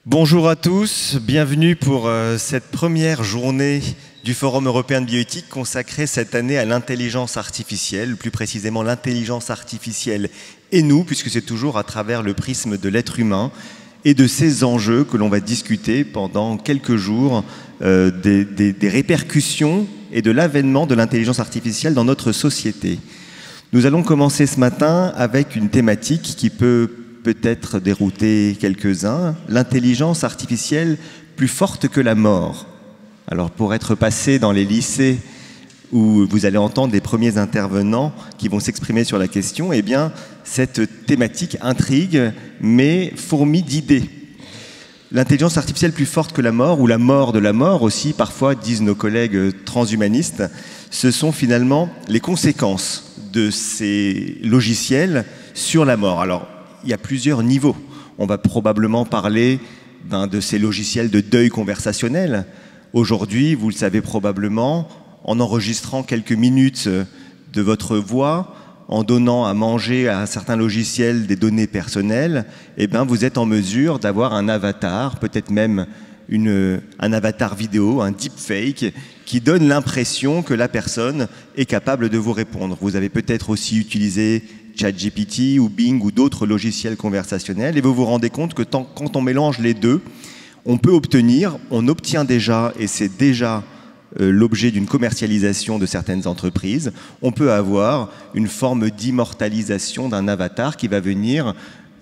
Bonjour à tous, bienvenue pour cette première journée du Forum européen de bioéthique consacrée cette année à l'intelligence artificielle, plus précisément l'intelligence artificielle et nous, puisque c'est toujours à travers le prisme de l'être humain et de ces enjeux que l'on va discuter pendant quelques jours des répercussions et de l'avènement de l'intelligence artificielle dans notre société. Nous allons commencer ce matin avec une thématique qui peut-être dérouter quelques-uns, l'intelligence artificielle plus forte que la mort. Alors pour être passé dans les lycées où vous allez entendre des premiers intervenants qui vont s'exprimer sur la question, eh bien cette thématique intrigue mais fourmille d'idées. L'intelligence artificielle plus forte que la mort, ou la mort de la mort aussi, parfois disent nos collègues transhumanistes, ce sont finalement les conséquences de ces logiciels sur la mort. Alors, il y a plusieurs niveaux. On va probablement parler de ces logiciels de deuil conversationnel. Aujourd'hui, vous le savez probablement, en enregistrant quelques minutes de votre voix, en donnant à manger à un certain logiciel des données personnelles, eh bien, vous êtes en mesure d'avoir un avatar, peut-être même un avatar vidéo, un deepfake, qui donne l'impression que la personne est capable de vous répondre. Vous avez peut-être aussi utilisé ChatGPT ou Bing ou d'autres logiciels conversationnels, et vous vous rendez compte que quand on mélange les deux, on obtient déjà, et c'est déjà l'objet d'une commercialisation de certaines entreprises, on peut avoir une forme d'immortalisation d'un avatar qui va venir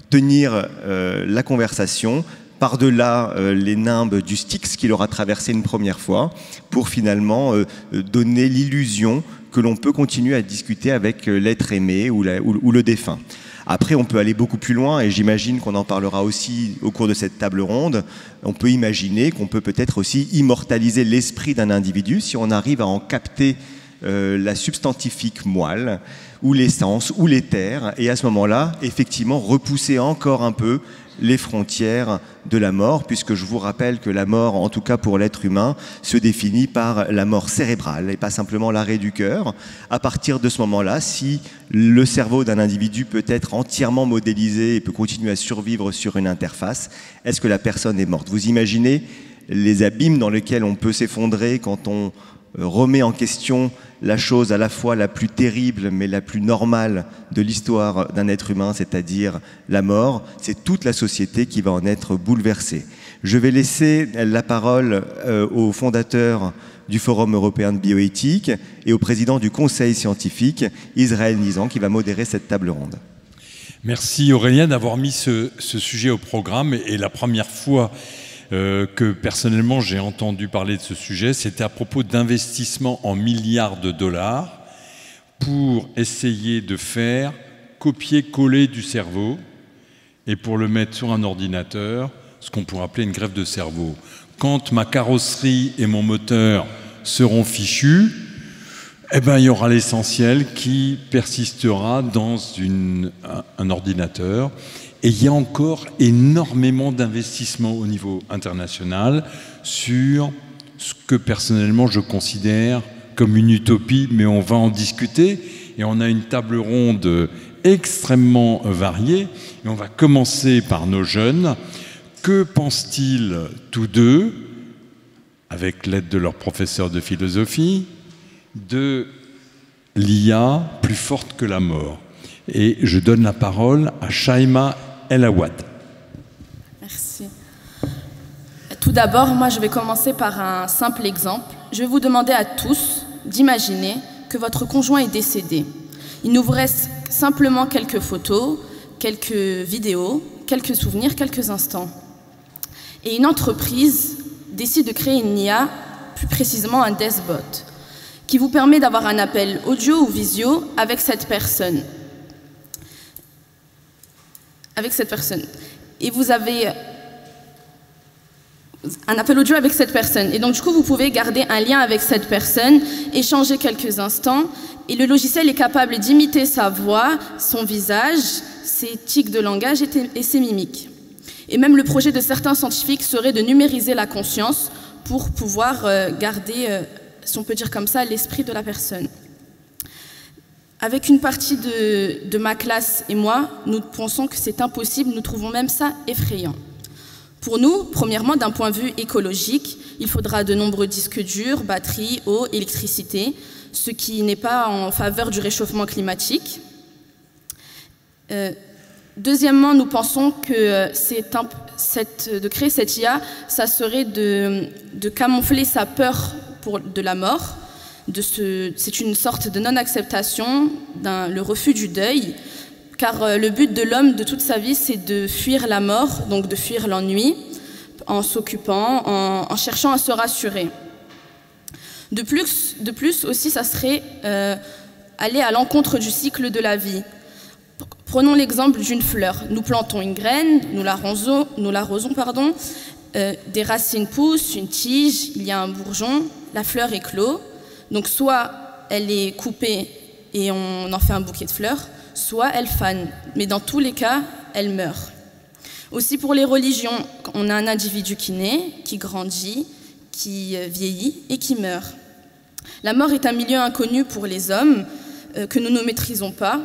tenir la conversation par-delà les nimbes du Styx qu'il aura traversé une première fois, pour finalement donner l'illusion que l'on peut continuer à discuter avec l'être aimé ou le défunt. Après, on peut aller beaucoup plus loin, et j'imagine qu'on en parlera aussi au cours de cette table ronde. On peut imaginer qu'on peut peut-être aussi immortaliser l'esprit d'un individu si on arrive à en capter la substantifique moelle, ou l'essence, ou l'éther, et à ce moment-là, effectivement, repousser encore un peu les frontières de la mort, puisque je vous rappelle que la mort, en tout cas pour l'être humain, se définit par la mort cérébrale et pas simplement l'arrêt du cœur. À partir de ce moment-là, si le cerveau d'un individu peut être entièrement modélisé et peut continuer à survivre sur une interface, est-ce que la personne est morte? Vous imaginez les abîmes dans lesquels on peut s'effondrer quand on remet en question la chose à la fois la plus terrible mais la plus normale de l'histoire d'un être humain, c'est-à-dire la mort. C'est toute la société qui va en être bouleversée. Je vais laisser la parole au fondateur du Forum européen de bioéthique et au président du Conseil scientifique, Israël Nizan, qui va modérer cette table ronde. Merci Aurélien d'avoir mis ce sujet au programme, et la première fois que personnellement j'ai entendu parler de ce sujet, c'était à propos d'investissements en milliards de dollars pour essayer de faire copier-coller du cerveau et pour le mettre sur un ordinateur, ce qu'on pourrait appeler une greffe de cerveau. Quand ma carrosserie et mon moteur seront fichus, eh ben, il y aura l'essentiel qui persistera dans un ordinateur. Et il y a encore énormément d'investissements au niveau international sur ce que personnellement je considère comme une utopie, mais on va en discuter. Et on a une table ronde extrêmement variée. Et on va commencer par nos jeunes. Que pensent-ils tous deux, avec l'aide de leur professeur de philosophie, de l'IA plus forte que la mort? Et je donne la parole à Shaima El Awad. Merci. Tout d'abord, moi je vais commencer par un simple exemple. Je vais vous demander à tous d'imaginer que votre conjoint est décédé. Il nous reste simplement quelques photos, quelques vidéos, quelques souvenirs, quelques instants. Et une entreprise décide de créer une IA, plus précisément un deathbot, qui vous permet d'avoir un appel audio ou visio avec cette personne. Et vous avez un appel audio avec cette personne. Et donc, du coup, vous pouvez garder un lien avec cette personne, échanger quelques instants, et le logiciel est capable d'imiter sa voix, son visage, ses tics de langage et ses mimiques. Et même le projet de certains scientifiques serait de numériser la conscience pour pouvoir garder, si on peut dire comme ça, l'esprit de la personne. Avec une partie de ma classe et moi, nous pensons que c'est impossible, nous trouvons même ça effrayant. Pour nous, premièrement, d'un point de vue écologique, il faudra de nombreux disques durs, batteries, eau, électricité, ce qui n'est pas en faveur du réchauffement climatique. Deuxièmement, nous pensons que de créer cette IA, ça serait de camoufler sa peur de la mort. C'est une sorte de non-acceptation, le refus du deuil, car le but de l'homme de toute sa vie, c'est de fuir la mort, donc de fuir l'ennui, en s'occupant, en cherchant à se rassurer. De plus aussi, ça serait aller à l'encontre du cycle de la vie. Prenons l'exemple d'une fleur. Nous plantons une graine, nous l'arrosons, des racines poussent, une tige, il y a un bourgeon, la fleur éclot. Donc soit elle est coupée et on en fait un bouquet de fleurs, soit elle fane. Mais dans tous les cas, elle meurt. Aussi pour les religions, on a un individu qui naît, qui grandit, qui vieillit et qui meurt. La mort est un milieu inconnu pour les hommes que nous ne maîtrisons pas.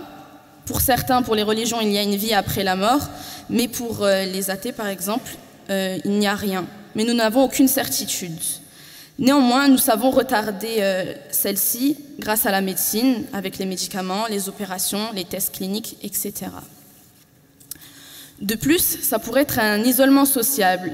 Pour certains, pour les religions, il y a une vie après la mort, mais pour les athées, par exemple, il n'y a rien. Mais nous n'avons aucune certitude. Néanmoins, nous savons retarder celle-ci grâce à la médecine, avec les médicaments, les opérations, les tests cliniques, etc. De plus, ça pourrait être un isolement sociable,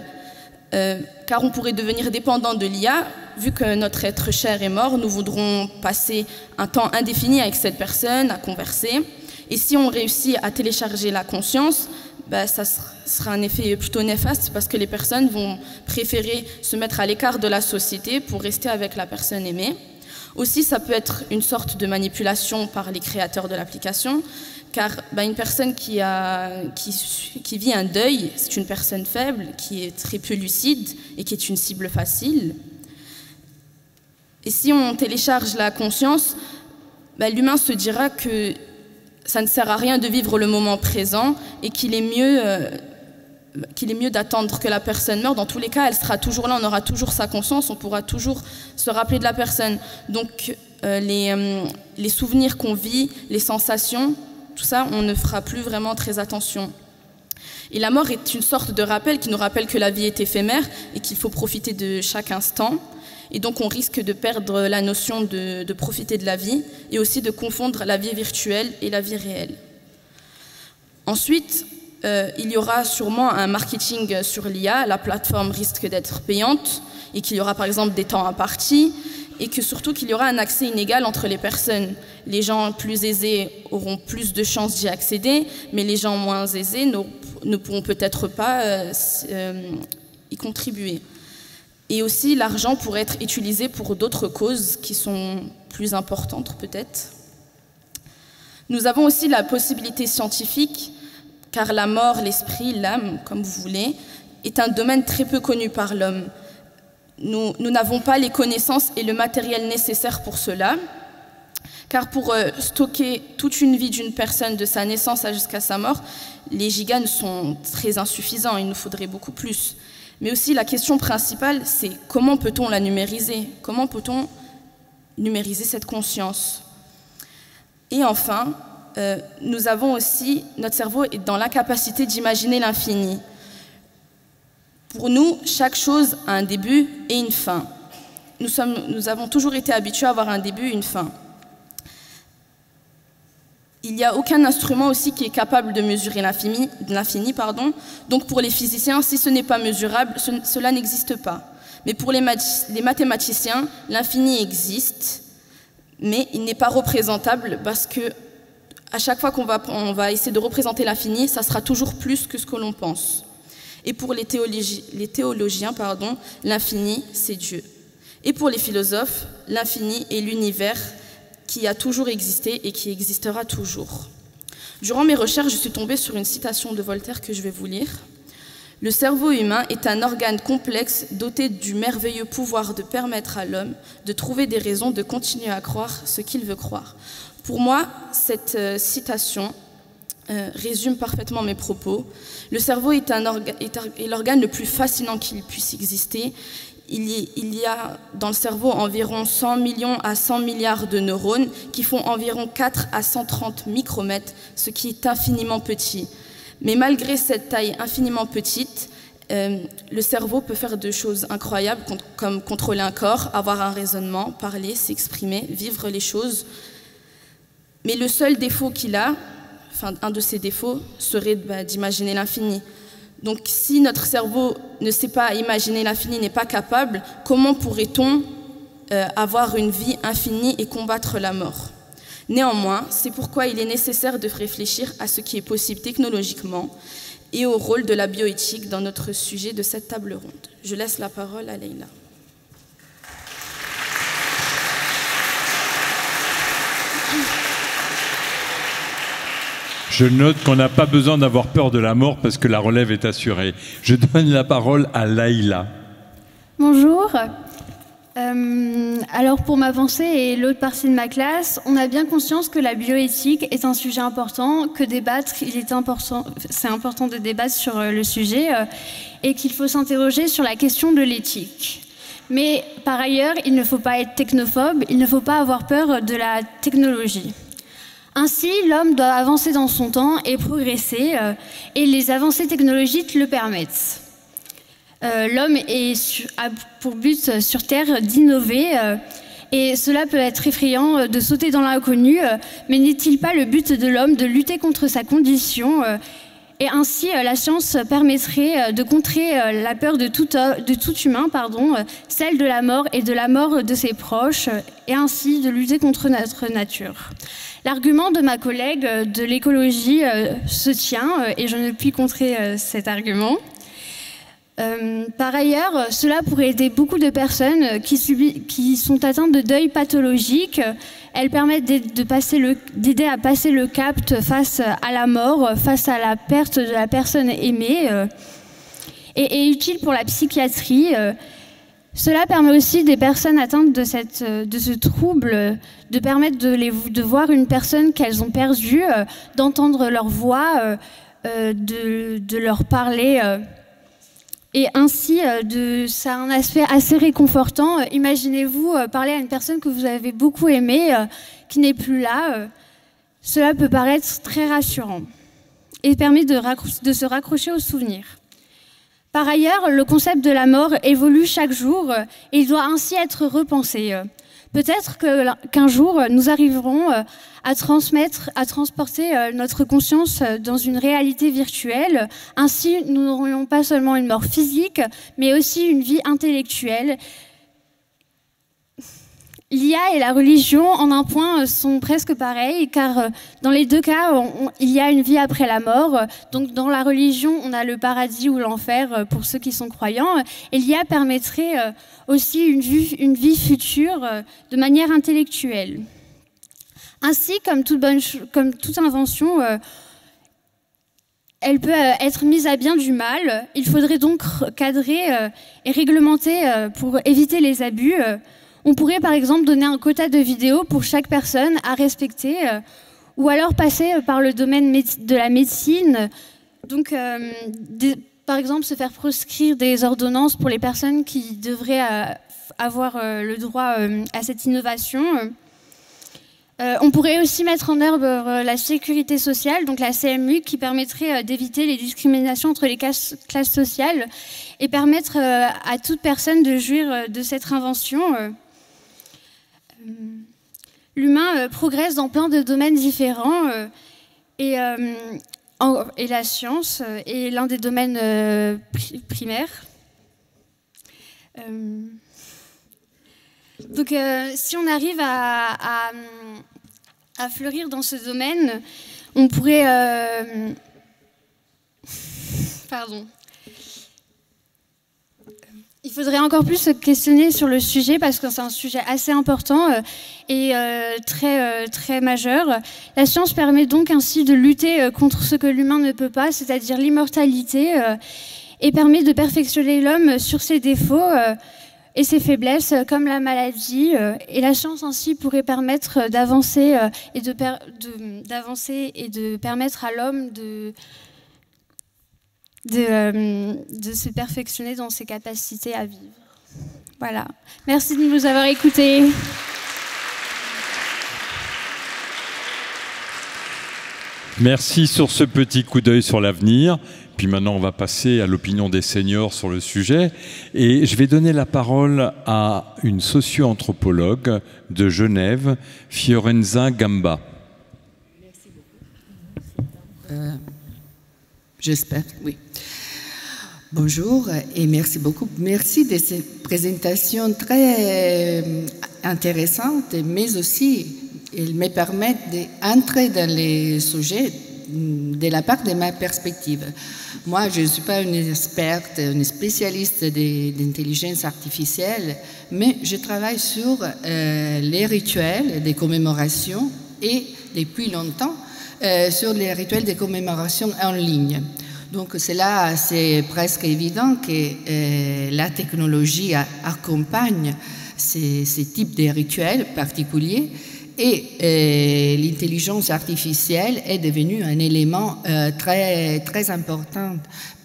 car on pourrait devenir dépendant de l'IA. Vu que notre être cher est mort, nous voudrons passer un temps indéfini avec cette personne, à converser. Et si on réussit à télécharger la conscience, ça sera un effet plutôt néfaste parce que les personnes vont préférer se mettre à l'écart de la société pour rester avec la personne aimée. Aussi, ça peut être une sorte de manipulation par les créateurs de l'application, car une personne qui vit un deuil, c'est une personne faible, qui est très peu lucide et qui est une cible facile. Et si on télécharge la conscience, l'humain se dira que ça ne sert à rien de vivre le moment présent et qu'il est mieux d'attendre que la personne meure. Dans tous les cas, elle sera toujours là, on aura toujours sa conscience, on pourra toujours se rappeler de la personne. Donc les souvenirs qu'on vit, les sensations, tout ça, on ne fera plus vraiment très attention. Et la mort est une sorte de rappel qui nous rappelle que la vie est éphémère et qu'il faut profiter de chaque instant. Et donc on risque de perdre la notion de profiter de la vie et aussi de confondre la vie virtuelle et la vie réelle. Ensuite, il y aura sûrement un marketing sur l'IA, la plateforme risque d'être payante et qu'il y aura par exemple des temps impartis et que surtout qu'il y aura un accès inégal entre les personnes. Les gens plus aisés auront plus de chances d'y accéder, mais les gens moins aisés ne pourront peut-être pas y contribuer. Et aussi, l'argent pourrait être utilisé pour d'autres causes qui sont plus importantes, peut-être. Nous avons aussi la possibilité scientifique, car la mort, l'esprit, l'âme, comme vous voulez, est un domaine très peu connu par l'homme. Nous n'avons pas les connaissances et le matériel nécessaire pour cela, car pour stocker toute une vie d'une personne de sa naissance jusqu'à sa mort, les gigas sont très insuffisants, il nous faudrait beaucoup plus. Mais aussi, la question principale, c'est comment peut-on la numériser? Comment peut-on numériser cette conscience? Et enfin, nous avons aussi, notre cerveau est dans l'incapacité d'imaginer l'infini. Pour nous, chaque chose a un début et une fin. Nous avons toujours été habitués à avoir un début et une fin. Il n'y a aucun instrument aussi qui est capable de mesurer l'infini, donc pour les physiciens, si ce n'est pas mesurable, cela n'existe pas. Mais pour les mathématiciens, l'infini existe, mais il n'est pas représentable parce que à chaque fois qu'on va essayer de représenter l'infini, ça sera toujours plus que ce que l'on pense. Et pour les théologiens, l'infini, c'est Dieu. Et pour les philosophes, l'infini est l'univers qui a toujours existé et qui existera toujours. Durant mes recherches, je suis tombée sur une citation de Voltaire que je vais vous lire. « Le cerveau humain est un organe complexe doté du merveilleux pouvoir de permettre à l'homme de trouver des raisons de continuer à croire ce qu'il veut croire. » Pour moi, cette citation résume parfaitement mes propos. Le cerveau est l'organe le plus fascinant qu'il puisse exister. Il y a dans le cerveau environ 100 millions à 100 milliards de neurones qui font environ 4 à 130 micromètres, ce qui est infiniment petit. Mais malgré cette taille infiniment petite, Le cerveau peut faire de choses incroyables comme contrôler un corps, avoir un raisonnement, parler, s'exprimer, vivre les choses. Mais le seul défaut qu'il a, enfin un de ses défauts, serait d'imaginer l'infini. Donc si notre cerveau ne sait pas imaginer l'infini, n'est pas capable, comment pourrait-on avoir une vie infinie et combattre la mort? Néanmoins, c'est pourquoi il est nécessaire de réfléchir à ce qui est possible technologiquement et au rôle de la bioéthique dans notre sujet de cette table ronde. Je laisse la parole à Leïla. Je note qu'on n'a pas besoin d'avoir peur de la mort parce que la relève est assurée. Je donne la parole à Laïla. Bonjour. Alors pour m'avancer et l'autre partie de ma classe, on a bien conscience que la bioéthique est un sujet important, que débattre, c'est important de débattre sur le sujet et qu'il faut s'interroger sur la question de l'éthique. Mais par ailleurs, il ne faut pas être technophobe, il ne faut pas avoir peur de la technologie. Ainsi, l'homme doit avancer dans son temps et progresser, et les avancées technologiques le permettent. L'homme a pour but sur Terre d'innover, et cela peut être effrayant de sauter dans l'inconnu, mais n'est-il pas le but de l'homme de lutter contre sa condition et ainsi, la science permettrait de contrer la peur de tout humain, celle de la mort et de la mort de ses proches, et ainsi de lutter contre notre nature. L'argument de ma collègue de l'écologie se tient, et je ne puis contrer cet argument. Par ailleurs, cela pourrait aider beaucoup de personnes qui sont atteintes de deuil pathologique. Elles permettent d'aider à passer le cap face à la mort, face à la perte de la personne aimée, et est utile pour la psychiatrie. Cela permet aussi des personnes atteintes de ce trouble de permettre de voir une personne qu'elles ont perdue, d'entendre leur voix, de leur parler. Et ainsi, ça a un aspect assez réconfortant. Imaginez-vous parler à une personne que vous avez beaucoup aimée, qui n'est plus là. Cela peut paraître très rassurant et permet de se raccrocher aux souvenirs. Par ailleurs, le concept de la mort évolue chaque jour et il doit ainsi être repensé. Peut-être qu'un jour, nous arriverons à transporter notre conscience dans une réalité virtuelle. Ainsi, nous n'aurions pas seulement une mort physique, mais aussi une vie intellectuelle. L'IA et la religion, en un point, sont presque pareilles, car dans les deux cas, il y a une vie après la mort. Donc dans la religion, on a le paradis ou l'enfer pour ceux qui sont croyants. Et l'IA permettrait aussi une vie future de manière intellectuelle. Ainsi, comme toute invention, elle peut être mise à bien du mal. Il faudrait donc cadrer et réglementer pour éviter les abus. On pourrait par exemple donner un quota de vidéos pour chaque personne à respecter, ou alors passer par le domaine de la médecine. Donc, par exemple, se faire proscrire des ordonnances pour les personnes qui devraient avoir le droit à cette innovation. On pourrait aussi mettre en œuvre la sécurité sociale, donc la CMU, qui permettrait d'éviter les discriminations entre les classes sociales et permettre à toute personne de jouir de cette invention. L'humain progresse dans plein de domaines différents et la science est l'un des domaines primaires. Donc si on arrive à fleurir dans ce domaine, on pourrait... Il faudrait encore plus se questionner sur le sujet parce que c'est un sujet assez important et très majeur. La science permet donc ainsi de lutter contre ce que l'humain ne peut pas, c'est-à-dire l'immortalité, et permet de perfectionner l'homme sur ses défauts et ses faiblesses comme la maladie. Et la science ainsi pourrait permettre d'avancer et de permettre à l'homme de se perfectionner dans ses capacités à vivre. Voilà. Merci de nous avoir écoutés. Merci sur ce petit coup d'œil sur l'avenir. Puis maintenant, on va passer à l'opinion des seniors sur le sujet. Et je vais donner la parole à une socio-anthropologue de Genève, Fiorenza Gamba. Merci beaucoup. J'espère, oui. Bonjour et merci beaucoup. Merci de cette présentation très intéressante, mais aussi ils me permettent d'entrer dans les sujets de la part de ma perspective. Moi, je ne suis pas une experte, une spécialiste d'intelligence artificielle, mais je travaille sur les rituels de commémoration et depuis longtemps sur les rituels de commémoration en ligne. Donc cela, c'est presque évident que la technologie accompagne ces types de rituels particuliers et l'intelligence artificielle est devenue un élément très, très important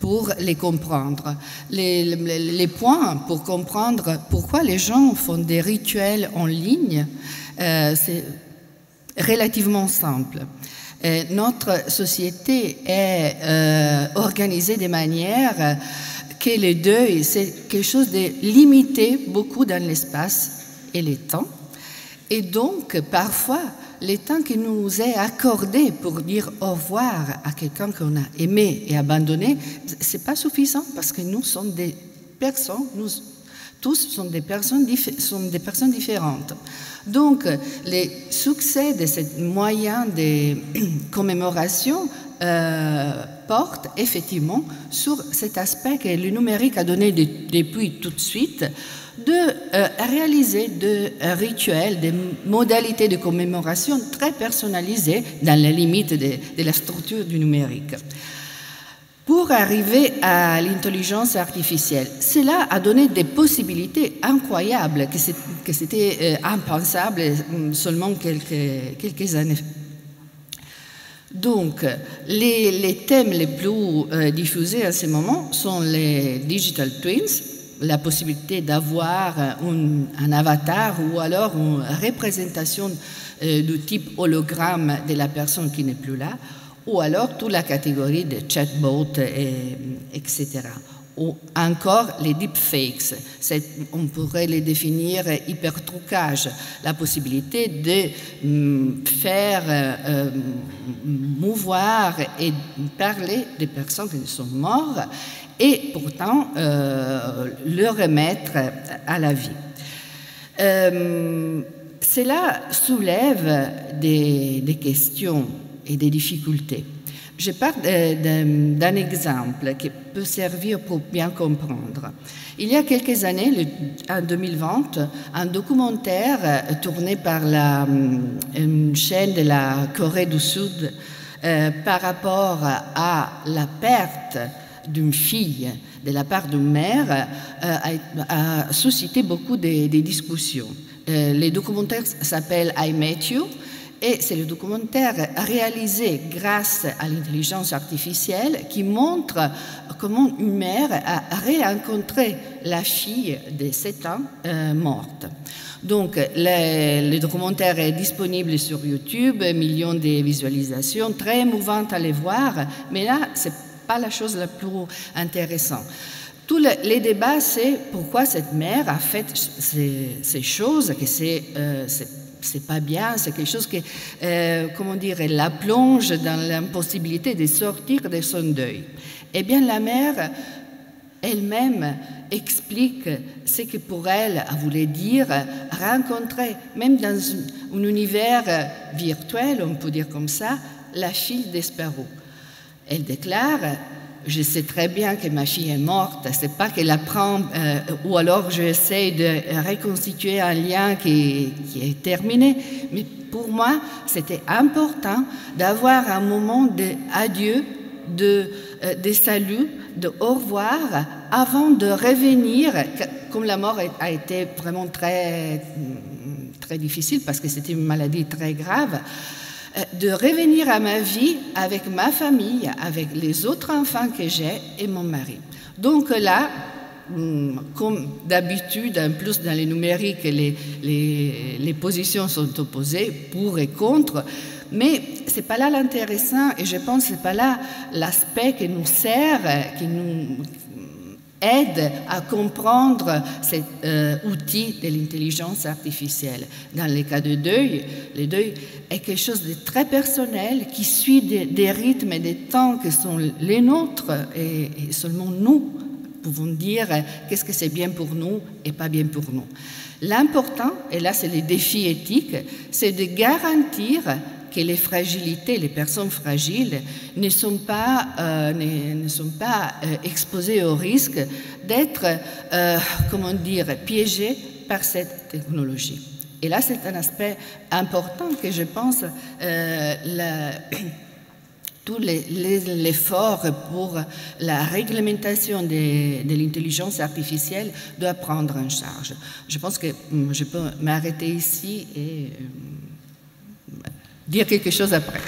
pour les comprendre. Les points pour comprendre pourquoi les gens font des rituels en ligne, c'est relativement simple. Notre société est organisée de manière que le deuil, c'est quelque chose de limité beaucoup dans l'espace et le temps. Et donc, parfois, le temps qui nous est accordé pour dire au revoir à quelqu'un qu'on a aimé et abandonné, ce n'est pas suffisant parce que nous sommes des personnes, nous tous sommes des personnes différentes. Donc, le succès de ce moyen de commémoration porte effectivement sur cet aspect que le numérique a donné depuis tout de suite, de réaliser des rituels, des modalités de commémoration très personnalisées dans les limites de la structure du numérique. Pour arriver à l'intelligence artificielle, cela a donné des possibilités incroyables que c'était impensable seulement quelques années. Donc, les thèmes les plus diffusés à ce moment sont les digital twins, la possibilité d'avoir un avatar ou alors une représentation du type hologramme de la personne qui n'est plus là, ou alors toute la catégorie de chatbots, etc. Ou encore les deepfakes, on pourrait les définir hypertrucage, la possibilité de faire mouvoir et parler des personnes qui sont mortes et pourtant le remettre à la vie. Cela soulève des questions et des difficultés. Je parle d'un exemple qui peut servir pour bien comprendre. Il y a quelques années, en 2020, un documentaire tourné par une chaîne de la Corée du Sud par rapport à la perte d'une fille de la part d'une mère a suscité beaucoup de discussions. Le documentaire s'appelle « I Met You ». Et c'est le documentaire réalisé grâce à l'intelligence artificielle qui montre comment une mère a rencontré la fille de 7 ans morte. Donc, le documentaire est disponible sur YouTube, millions de visualisations, très émouvant à les voir, mais là, ce n'est pas la chose la plus intéressante. Tous les débats, c'est pourquoi cette mère a fait ces choses, que c'est pas bien, c'est quelque chose qui, comment dire, elle la plonge dans l'impossibilité de sortir de son deuil. Eh bien, la mère elle-même explique ce que pour elle voulait dire rencontrer, même dans un univers virtuel, on peut dire comme ça, la fille d'Espero. Elle déclare: je sais très bien que ma fille est morte, c'est pas qu'elle apprend, ou alors j'essaie de reconstituer un lien qui est terminé, mais pour moi, c'était important d'avoir un moment d'adieu, de salut, de au revoir, avant de revenir, comme la mort a été vraiment très, très difficile, parce que c'était une maladie très grave, de revenir à ma vie avec ma famille, avec les autres enfants que j'ai et mon mari. Donc là, comme d'habitude, en plus dans les numériques, les positions sont opposées, pour et contre. Mais ce n'est pas là l'intéressant, et je pense que ce n'est pas là l'aspect qui nous sert, qui nous aide à comprendre cet outil de l'intelligence artificielle. Dans les cas de deuil, le deuil est quelque chose de très personnel qui suit des rythmes et des temps qui sont les nôtres, et seulement nous pouvons dire qu'est-ce que c'est bien pour nous et pas bien pour nous. L'important, et là c'est le défi éthique, c'est de garantir que les fragilités, les personnes fragiles ne sont pas exposées au risque d'être, comment dire, piégées par cette technologie. Et là, c'est un aspect important que je pense tout l'effort pour la réglementation de l'intelligence artificielle doit prendre en charge. Je pense que je peux m'arrêter ici et dire quelque chose après.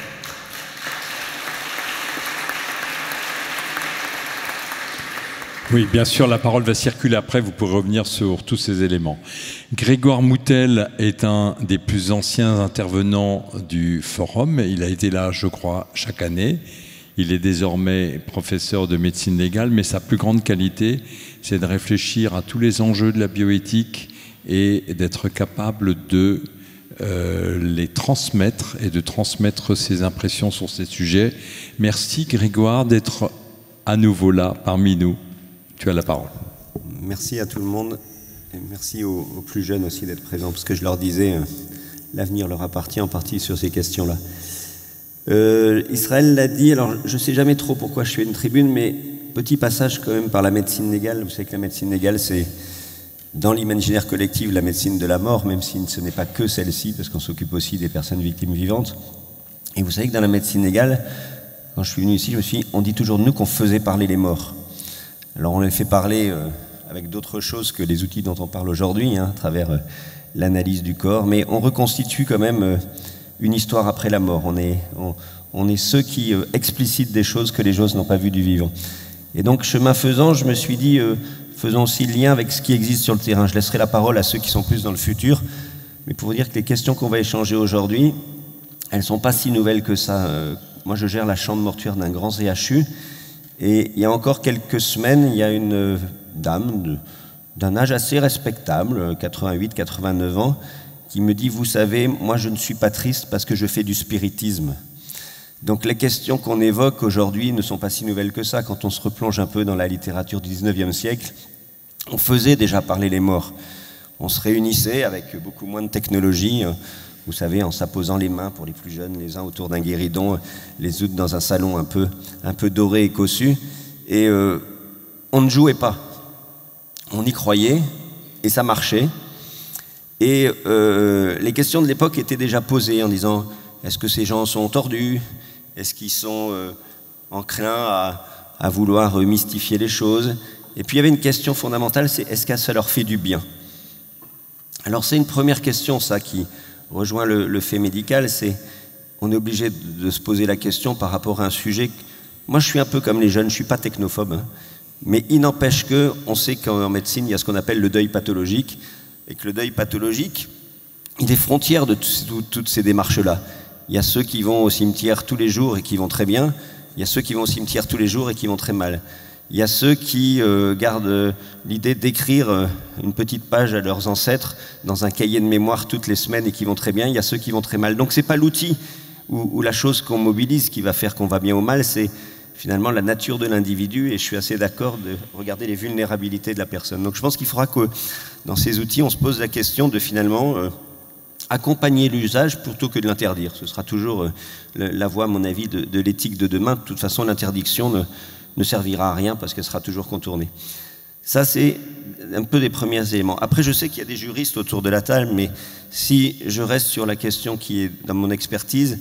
Oui, bien sûr, la parole va circuler après, vous pourrez revenir sur tous ces éléments. Grégoire Moutel est un des plus anciens intervenants du forum. Il a été là, je crois, chaque année. Il est désormais professeur de médecine légale, mais sa plus grande qualité, c'est de réfléchir à tous les enjeux de la bioéthique et d'être capable de les transmettre et de transmettre ses impressions sur ces sujets. Merci Grégoire d'être à nouveau là parmi nous. Tu as la parole. Merci à tout le monde et merci aux plus jeunes aussi d'être présents, parce que je leur disais, l'avenir leur appartient en partie sur ces questions-là. Israël l'a dit, alors je ne sais jamais trop pourquoi je fais une tribune, mais petit passage quand même par la médecine légale. Vous savez que la médecine légale, c'est dans l'imaginaire collectif la médecine de la mort, même si ce n'est pas que celle-ci, parce qu'on s'occupe aussi des personnes victimes vivantes. Et vous savez que dans la médecine légale, quand je suis venu ici, on dit toujours de nous qu'on faisait parler les morts. Alors on les fait parler avec d'autres choses que les outils dont on parle aujourd'hui, à travers l'analyse du corps, mais on reconstitue quand même une histoire après la mort. On est ceux qui explicitent des choses que les choses n'ont pas vues du vivant. Et donc, chemin faisant, je me suis dit, faisons aussi le lien avec ce qui existe sur le terrain. Je laisserai la parole à ceux qui sont plus dans le futur, mais pour vous dire que les questions qu'on va échanger aujourd'hui, elles ne sont pas si nouvelles que ça. Moi, je gère la chambre mortuaire d'un grand CHU, et il y a encore quelques semaines, il y a une dame d'un âge assez respectable, 88-89 ans, qui me dit, vous savez, moi je ne suis pas triste parce que je fais du spiritisme. Donc les questions qu'on évoque aujourd'hui ne sont pas si nouvelles que ça. Quand on se replonge un peu dans la littérature du 19e siècle, on faisait déjà parler les morts. On se réunissait avec beaucoup moins de technologie, vous savez, en s'apposant les mains pour les plus jeunes, les uns autour d'un guéridon, les autres dans un salon un peu doré et cossu. Et on ne jouait pas. On y croyait et ça marchait. Et les questions de l'époque étaient déjà posées en disant, est-ce que ces gens sont tordus? Est-ce qu'ils sont enclins à vouloir mystifier les choses? Et puis il y avait une question fondamentale, c'est est-ce que ça leur fait du bien? Alors c'est une première question, ça, qui rejoint le fait médical, c'est on est obligé de se poser la question par rapport à un sujet. Moi je suis un peu comme les jeunes, je ne suis pas technophobe, mais il n'empêche qu'on sait qu'en médecine il y a ce qu'on appelle le deuil pathologique, et que le deuil pathologique, il est frontière de toutes ces démarches-là. Il y a ceux qui vont au cimetière tous les jours et qui vont très bien, il y a ceux qui vont au cimetière tous les jours et qui vont très mal. Il y a ceux qui gardent l'idée d'écrire une petite page à leurs ancêtres dans un cahier de mémoire toutes les semaines et qui vont très bien. Il y a ceux qui vont très mal. Donc c'est pas l'outil ou la chose qu'on mobilise qui va faire qu'on va bien ou mal, c'est finalement la nature de l'individu, et je suis assez d'accord de regarder les vulnérabilités de la personne. Donc je pense qu'il faudra que dans ces outils, on se pose la question de finalement accompagner l'usage plutôt que de l'interdire. Ce sera toujours la voie, à mon avis, de l'éthique de demain. De toute façon, l'interdiction ne servira à rien parce qu'elle sera toujours contournée. Ça, c'est un peu des premiers éléments. Après, je sais qu'il y a des juristes autour de la table, mais si je reste sur la question qui est dans mon expertise,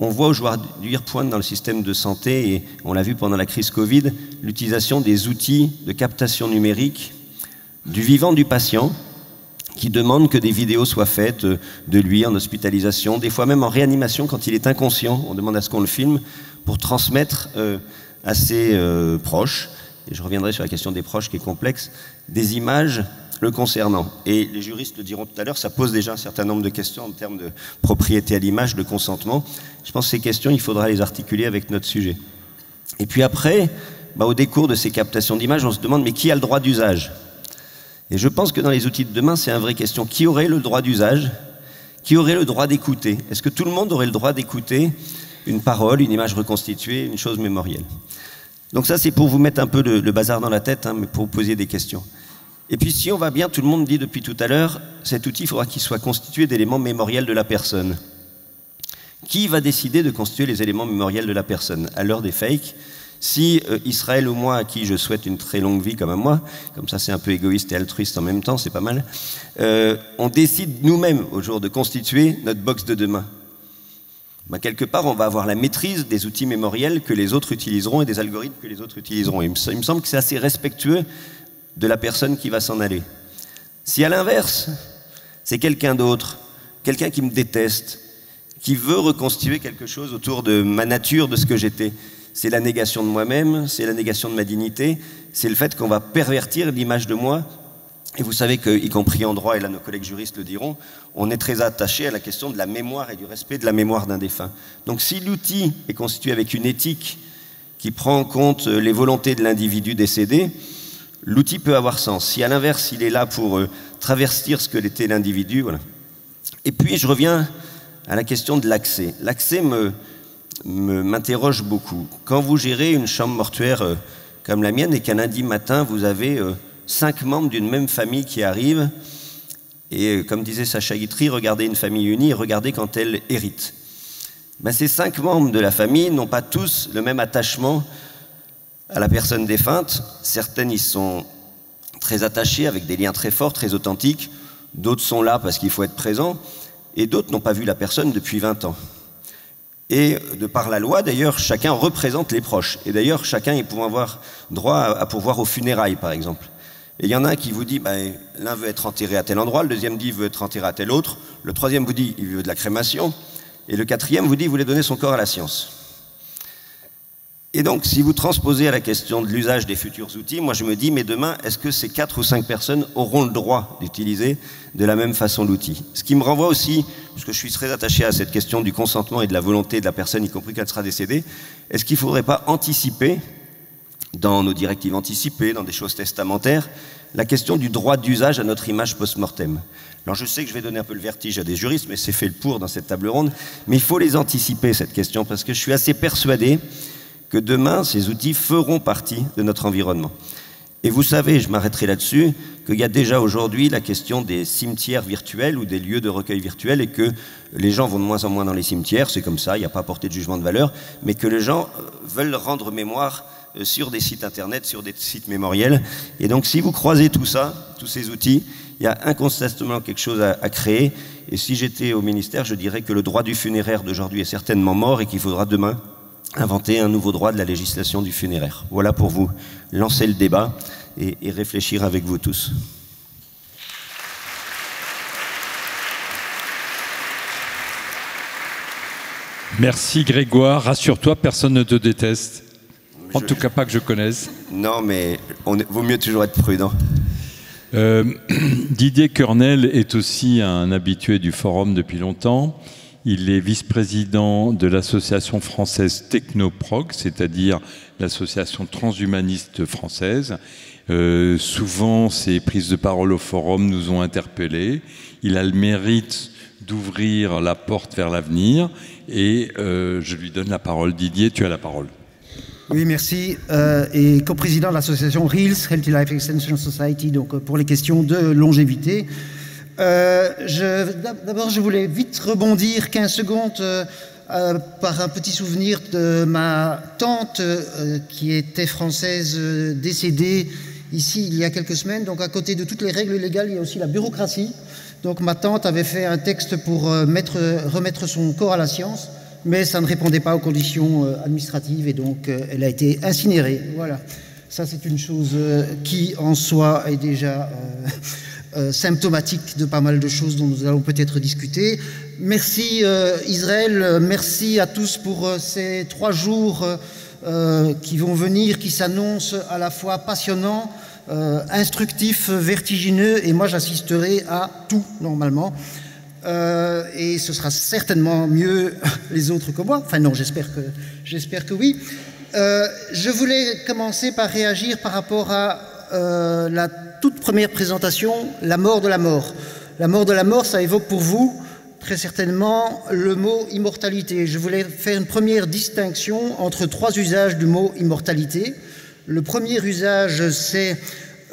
on voit aujourd'hui pointe dans le système de santé, et on l'a vu pendant la crise Covid, l'utilisation des outils de captation numérique du vivant du patient, qui demande que des vidéos soient faites de lui en hospitalisation, des fois même en réanimation quand il est inconscient. On demande à ce qu'on le filme pour transmettre à ses proches. et je reviendrai sur la question des proches qui est complexe, des images le concernant. Et les juristes le diront tout à l'heure, ça pose déjà un certain nombre de questions en termes de propriété à l'image, de consentement. Je pense que ces questions, il faudra les articuler avec notre sujet. Et puis après, au décours de ces captations d'images, on se demande, mais qui a le droit d'usage? Et je pense que dans les outils de demain, c'est une vraie question. Qui aurait le droit d'usage? Qui aurait le droit d'écouter? Est-ce que tout le monde aurait le droit d'écouter une parole, une image reconstituée, une chose mémorielle? Donc ça, c'est pour vous mettre un peu le bazar dans la tête, mais pour vous poser des questions. Et puis si on va bien, tout le monde dit depuis tout à l'heure, cet outil, il faudra qu'il soit constitué d'éléments mémoriels de la personne. Qui va décider de constituer les éléments mémoriels de la personne? À l'heure des fakes, si Israël ou moi, à qui je souhaite une très longue vie comme à moi, comme ça c'est un peu égoïste et altruiste en même temps, c'est pas mal, on décide nous-mêmes au jour de constituer notre box de demain. Quelque part, on va avoir la maîtrise des outils mémoriels que les autres utiliseront et des algorithmes que les autres utiliseront. Il me semble que c'est assez respectueux de la personne qui va s'en aller. Si à l'inverse, c'est quelqu'un d'autre, quelqu'un qui me déteste, qui veut reconstituer quelque chose autour de ma nature, de ce que j'étais, c'est la négation de moi-même, c'est la négation de ma dignité, c'est le fait qu'on va pervertir l'image de moi. Et vous savez qu'y compris en droit, et là nos collègues juristes le diront, on est très attaché à la question de la mémoire et du respect de la mémoire d'un défunt. Donc si l'outil est constitué avec une éthique qui prend en compte les volontés de l'individu décédé, l'outil peut avoir sens. Si à l'inverse, il est là pour travestir ce que l'était l'individu, voilà. Et puis je reviens à la question de l'accès. L'accès m'interroge beaucoup. Quand vous gérez une chambre mortuaire comme la mienne et qu'un lundi matin, vous avez 5 membres d'une même famille qui arrivent, et comme disait Sacha Guitry, regardez une famille unie, regardez quand elle hérite. Ces 5 membres de la famille n'ont pas tous le même attachement à la personne défunte. Certaines y sont très attachées, avec des liens très forts, très authentiques. D'autres sont là parce qu'il faut être présent, et d'autres n'ont pas vu la personne depuis 20 ans. Et de par la loi, d'ailleurs, chacun représente les proches. Et d'ailleurs, chacun y pouvant avoir droit à pourvoir aux funérailles, par exemple. Et il y en a un qui vous dit, l'un veut être enterré à tel endroit, le deuxième dit, il veut être enterré à tel autre, le troisième vous dit, il veut de la crémation, et le quatrième vous dit, il voulait donner son corps à la science. Et donc, si vous transposez à la question de l'usage des futurs outils, moi je me dis, mais demain, est-ce que ces 4 ou 5 personnes auront le droit d'utiliser de la même façon l'outil? Ce qui me renvoie aussi, parce que je suis très attaché à cette question du consentement et de la volonté de la personne, y compris qu'elle sera décédée, est-ce qu'il ne faudrait pas anticiper, dans nos directives anticipées, dans des choses testamentaires, la question du droit d'usage à notre image post-mortem? Alors je sais que je vais donner un peu le vertige à des juristes, mais c'est fait le pour dans cette table ronde, mais il faut les anticiper, cette question, parce que je suis assez persuadé que demain, ces outils feront partie de notre environnement. Et vous savez, je m'arrêterai là-dessus, qu'il y a déjà aujourd'hui la question des cimetières virtuels ou des lieux de recueil virtuels, et que les gens vont de moins en moins dans les cimetières, c'est comme ça, il n'y a pas à porter de jugement de valeur, mais que les gens veulent rendre mémoire sur des sites internet, sur des sites mémoriels. Et donc si vous croisez tout ça, tous ces outils, il y a incontestablement quelque chose à créer. Et si j'étais au ministère, je dirais que le droit du funéraire d'aujourd'hui est certainement mort et qu'il faudra demain inventer un nouveau droit de la législation du funéraire. Voilà pour vous lancer le débat et réfléchir avec vous tous. Merci Grégoire, rassure-toi, personne ne te déteste. En tout cas pas que je connaisse. Non, mais vaut mieux toujours être prudent. Didier Kernel est aussi un habitué du forum depuis longtemps. Il est vice-président de l'association française Technoprog, c'est-à-dire l'association transhumaniste française. Souvent, ses prises de parole au forum nous ont interpellés. Il a le mérite d'ouvrir la porte vers l'avenir. Et je lui donne la parole. Didier, tu as la parole. Oui, merci. Et coprésident de l'association REALS, Healthy Life Extension Society, donc pour les questions de longévité. D'abord, je voulais vite rebondir 15 secondes par un petit souvenir de ma tante qui était française décédée ici il y a quelques semaines. Donc à côté de toutes les règles légales, il y a aussi la bureaucratie. Donc ma tante avait fait un texte pour remettre son corps à la science, mais ça ne répondait pas aux conditions administratives et donc elle a été incinérée. Voilà, ça c'est une chose qui en soi est déjà symptomatique de pas mal de choses dont nous allons peut-être discuter. Merci Israël, merci à tous pour ces 3 jours qui vont venir, qui s'annoncent à la fois passionnants, instructifs, vertigineux, et moi j'assisterai à tout normalement. Et ce sera certainement mieux les autres que moi. Enfin non, j'espère que oui. Je voulais commencer par réagir par rapport à la toute première présentation, la mort de la mort. La mort de la mort, ça évoque pour vous très certainement le mot immortalité. Je voulais faire une première distinction entre trois usages du mot immortalité. Le premier usage, c'est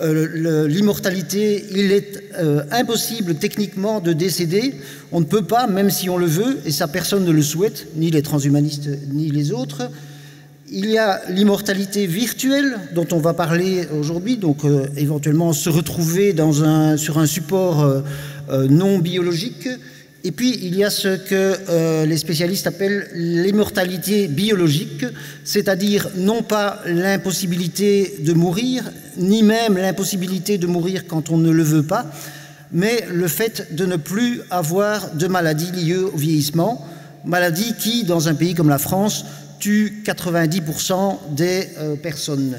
l'immortalité. Il est impossible techniquement de décéder. On ne peut pas, même si on le veut, et ça personne ne le souhaite, ni les transhumanistes ni les autres. Il y a l'immortalité virtuelle dont on va parler aujourd'hui, donc éventuellement se retrouver sur un support non biologique. Et puis il y a ce que les spécialistes appellent l'immortalité biologique, c'est-à-dire non pas l'impossibilité de mourir, ni même l'impossibilité de mourir quand on ne le veut pas, mais le fait de ne plus avoir de maladie liée au vieillissement, maladie qui, dans un pays comme la France, tue 90% des personnes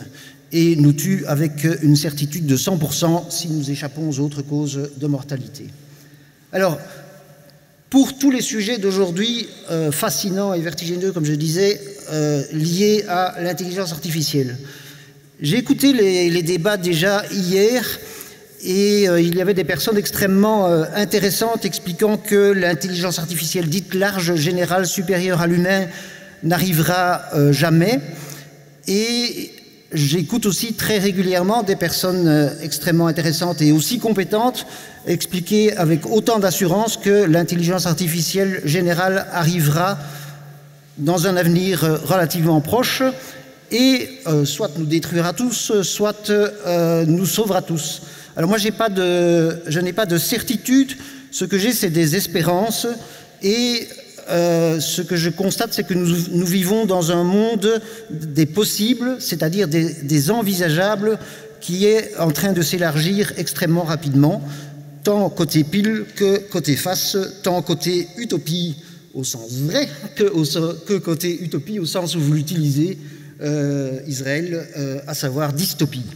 et nous tue avec une certitude de 100% si nous échappons aux autres causes de mortalité. Alors, pour tous les sujets d'aujourd'hui fascinants et vertigineux, comme je disais, liés à l'intelligence artificielle, j'ai écouté les débats déjà hier et il y avait des personnes extrêmement intéressantes expliquant que l'intelligence artificielle dite large, générale, supérieure à l'humain n'arrivera jamais. Et j'écoute aussi très régulièrement des personnes extrêmement intéressantes et aussi compétentes expliquer avec autant d'assurance que l'intelligence artificielle générale arrivera dans un avenir relativement proche et soit nous détruira tous, soit nous sauvera tous. Alors moi, je n'ai pas de certitude, ce que j'ai, c'est des espérances et ce que je constate, c'est que nous vivons dans un monde des possibles, c'est-à-dire des envisageables, qui est en train de s'élargir extrêmement rapidement, tant côté pile que côté face, tant côté utopie au sens vrai que côté utopie au sens où vous l'utilisez, Israël, à savoir dystopie.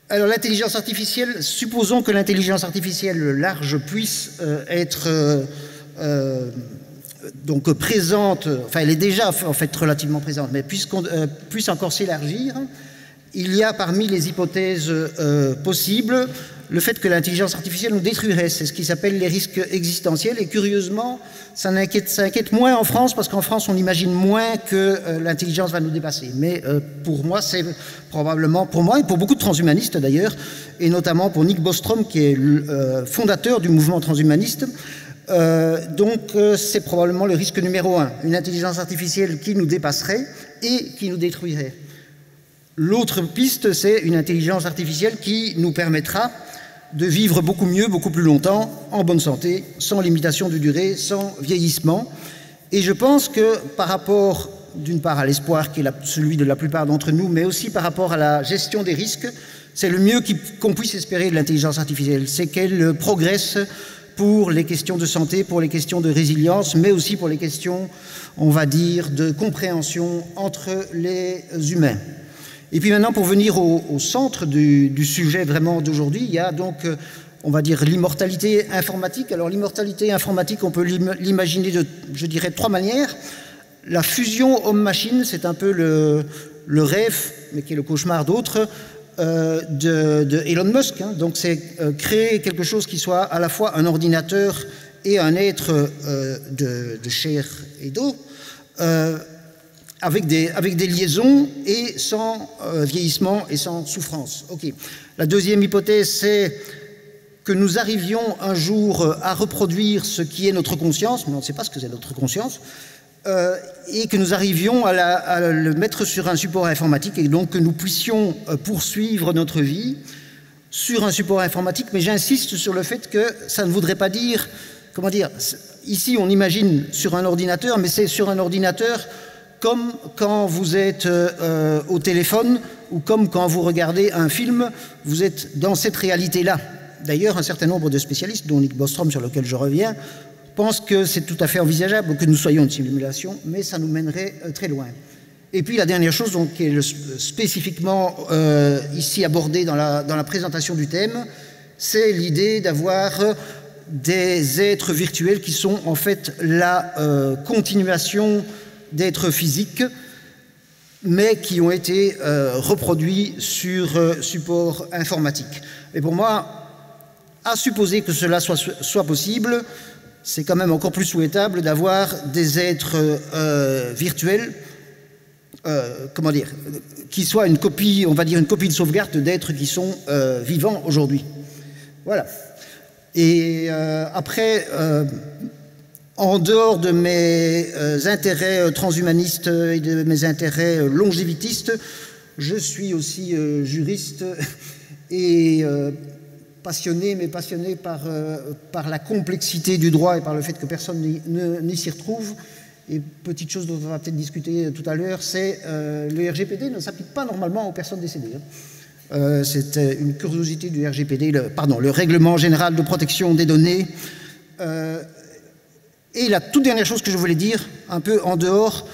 Alors l'intelligence artificielle, supposons que l'intelligence artificielle large puisse être donc présente, enfin elle est déjà en fait relativement présente, mais puisqu'on puisse encore s'élargir, il y a parmi les hypothèses possibles le fait que l'intelligence artificielle nous détruirait. C'est ce qui s'appelle les risques existentiels et curieusement ça inquiète moins en France parce qu'en France on imagine moins que l'intelligence va nous dépasser. Mais pour moi c'est probablement, pour moi et pour beaucoup de transhumanistes d'ailleurs, et notamment pour Nick Bostrom qui est le fondateur du mouvement transhumaniste, donc c'est probablement le risque numéro 1, une intelligence artificielle qui nous dépasserait et qui nous détruirait. L'autre piste, c'est une intelligence artificielle qui nous permettra de vivre beaucoup mieux, beaucoup plus longtemps, en bonne santé, sans limitation de durée, sans vieillissement. Et je pense que par rapport, d'une part, à l'espoir qui est celui de la plupart d'entre nous, mais aussi par rapport à la gestion des risques, c'est le mieux qu'on puisse espérer de l'intelligence artificielle. C'est qu'elle progresse pour les questions de santé, pour les questions de résilience, mais aussi pour les questions, on va dire, de compréhension entre les humains. Et puis maintenant, pour venir au centre du sujet vraiment d'aujourd'hui, il y a donc, on va dire, l'immortalité informatique. Alors l'immortalité informatique, on peut l'imaginer de, je dirais, 3 manières. La fusion homme-machine, c'est un peu le rêve, mais qui est le cauchemar d'autres, de Elon Musk. Hein. Donc c'est créer quelque chose qui soit à la fois un ordinateur et un être de chair et d'eau, avec des liaisons et sans vieillissement et sans souffrance. Okay. La deuxième hypothèse, c'est que nous arrivions un jour à reproduire ce qui est notre conscience, mais on ne sait pas ce que c'est notre conscience, et que nous arrivions à le mettre sur un support informatique et donc que nous puissions poursuivre notre vie sur un support informatique. Mais j'insiste sur le fait que ça ne voudrait pas dire, comment dire, ici on imagine sur un ordinateur, mais c'est sur un ordinateur comme quand vous êtes au téléphone ou comme quand vous regardez un film, vous êtes dans cette réalité-là. D'ailleurs, un certain nombre de spécialistes, dont Nick Bostrom, sur lequel je reviens, pensent que c'est tout à fait envisageable que nous soyons une simulation, mais ça nous mènerait très loin. Et puis la dernière chose, donc, qui est spécifiquement ici abordée dans la présentation du thème, c'est l'idée d'avoir des êtres virtuels qui sont en fait la continuation d'êtres physiques, mais qui ont été reproduits sur support informatique. Et pour moi, à supposer que cela soit possible, c'est quand même encore plus souhaitable d'avoir des êtres virtuels, comment dire, qui soient une copie, on va dire une copie de sauvegarde d'êtres qui sont vivants aujourd'hui. Voilà. Et après, en dehors de mes intérêts transhumanistes et de mes intérêts longévitistes, je suis aussi juriste et passionné par la complexité du droit et par le fait que personne n'y s'y retrouve. Et petite chose dont on va peut-être discuter tout à l'heure, c'est le RGPD ne s'applique pas normalement aux personnes décédées. C'est une curiosité du RGPD, le Règlement général de protection des données. Et la toute dernière chose que je voulais dire, un peu en dehors,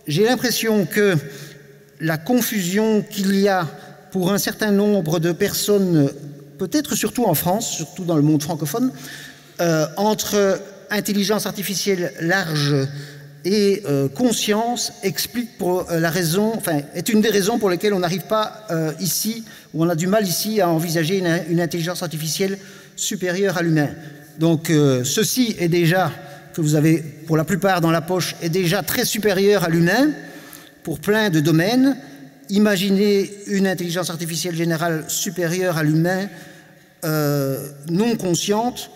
j'ai l'impression que la confusion qu'il y a pour un certain nombre de personnes, peut-être surtout en France, surtout dans le monde francophone, entre intelligence artificielle large et conscience explique pour la raison, enfin, est une des raisons pour lesquelles on n'arrive pas ici, ou on a du mal ici à envisager une intelligence artificielle supérieure à l'humain. Donc ceci est déjà, que vous avez pour la plupart dans la poche, est déjà très supérieur à l'humain pour plein de domaines. Imaginez une intelligence artificielle générale supérieure à l'humain, non consciente,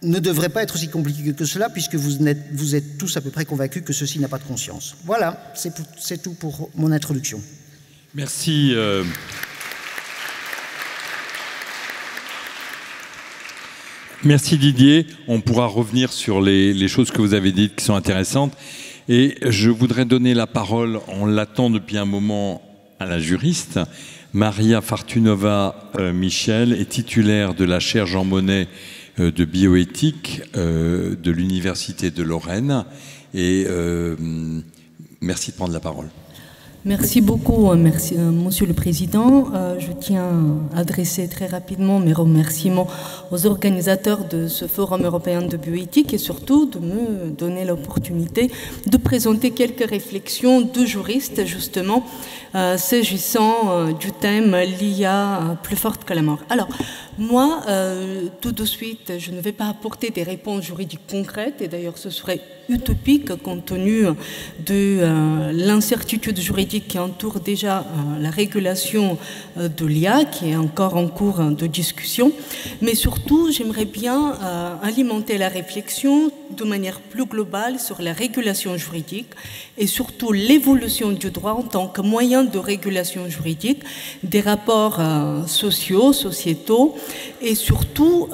ne devrait pas être aussi compliqué que cela, puisque vous êtes tous à peu près convaincus que ceci n'a pas de conscience. Voilà, c'est tout pour mon introduction. Merci. Merci Didier. On pourra revenir sur les choses que vous avez dites qui sont intéressantes. Et je voudrais donner la parole, on l'attend depuis un moment, à la juriste. Maria Fortunova-Michel est titulaire de la chaire Jean Monnet de bioéthique de l'Université de Lorraine. Et merci de prendre la parole. Merci beaucoup, merci, Monsieur le Président. Je tiens à adresser très rapidement mes remerciements aux organisateurs de ce Forum européen de bioéthique et surtout de me donner l'opportunité de présenter quelques réflexions de juristes, justement, s'agissant du thème l'IA plus forte que la mort. Alors, moi, tout de suite, je ne vais pas apporter des réponses juridiques concrètes, et d'ailleurs ce serait utopique compte tenu de l'incertitude juridique qui entoure déjà la régulation de l'IA, qui est encore en cours de discussion. Mais surtout, j'aimerais bien alimenter la réflexion de manière plus globale sur la régulation juridique et surtout l'évolution du droit en tant que moyen de régulation juridique des rapports sociaux, sociétaux, et surtout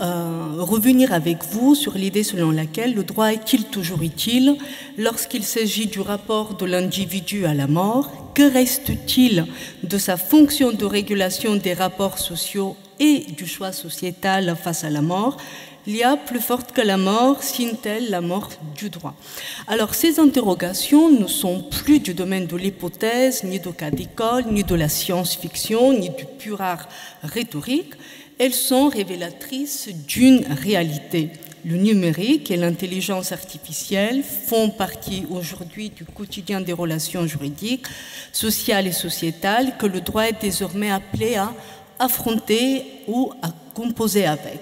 revenir avec vous sur l'idée selon laquelle le droit est-il toujours utile lorsqu'il s'agit du rapport de l'individu à la mort? Que reste-t-il de sa fonction de régulation des rapports sociaux et du choix sociétal face à la mort? L'IA plus forte que la mort, signe-t-elle la mort du droit? Alors ces interrogations ne sont plus du domaine de l'hypothèse, ni de cas d'école, ni de la science-fiction, ni du pur art rhétorique. Elles sont révélatrices d'une réalité. Le numérique et l'intelligence artificielle font partie aujourd'hui du quotidien des relations juridiques, sociales et sociétales que le droit est désormais appelé à affronter ou à composer avec.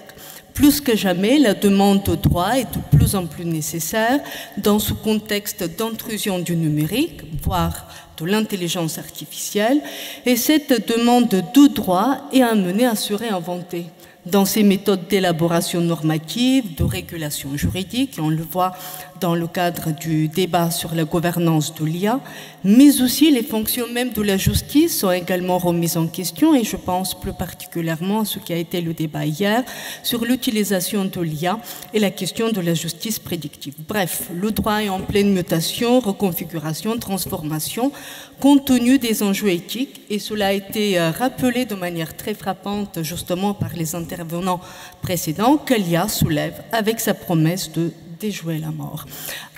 Plus que jamais, la demande de droit est de plus en plus nécessaire dans ce contexte d'intrusion du numérique, voire de l'intelligence artificielle, et cette demande de droit est amenée à se réinventer dans ses méthodes d'élaboration normative, de régulation juridique, et on le voit dans le cadre du débat sur la gouvernance de l'IA, mais aussi les fonctions même de la justice sont également remises en question, et je pense plus particulièrement à ce qui a été le débat hier sur l'utilisation de l'IA et la question de la justice prédictive. Bref, le droit est en pleine mutation, reconfiguration, transformation, compte tenu des enjeux éthiques, et cela a été rappelé de manière très frappante justement par les intervenants précédents, que l'IA soulève avec sa promesse de déjouer la mort.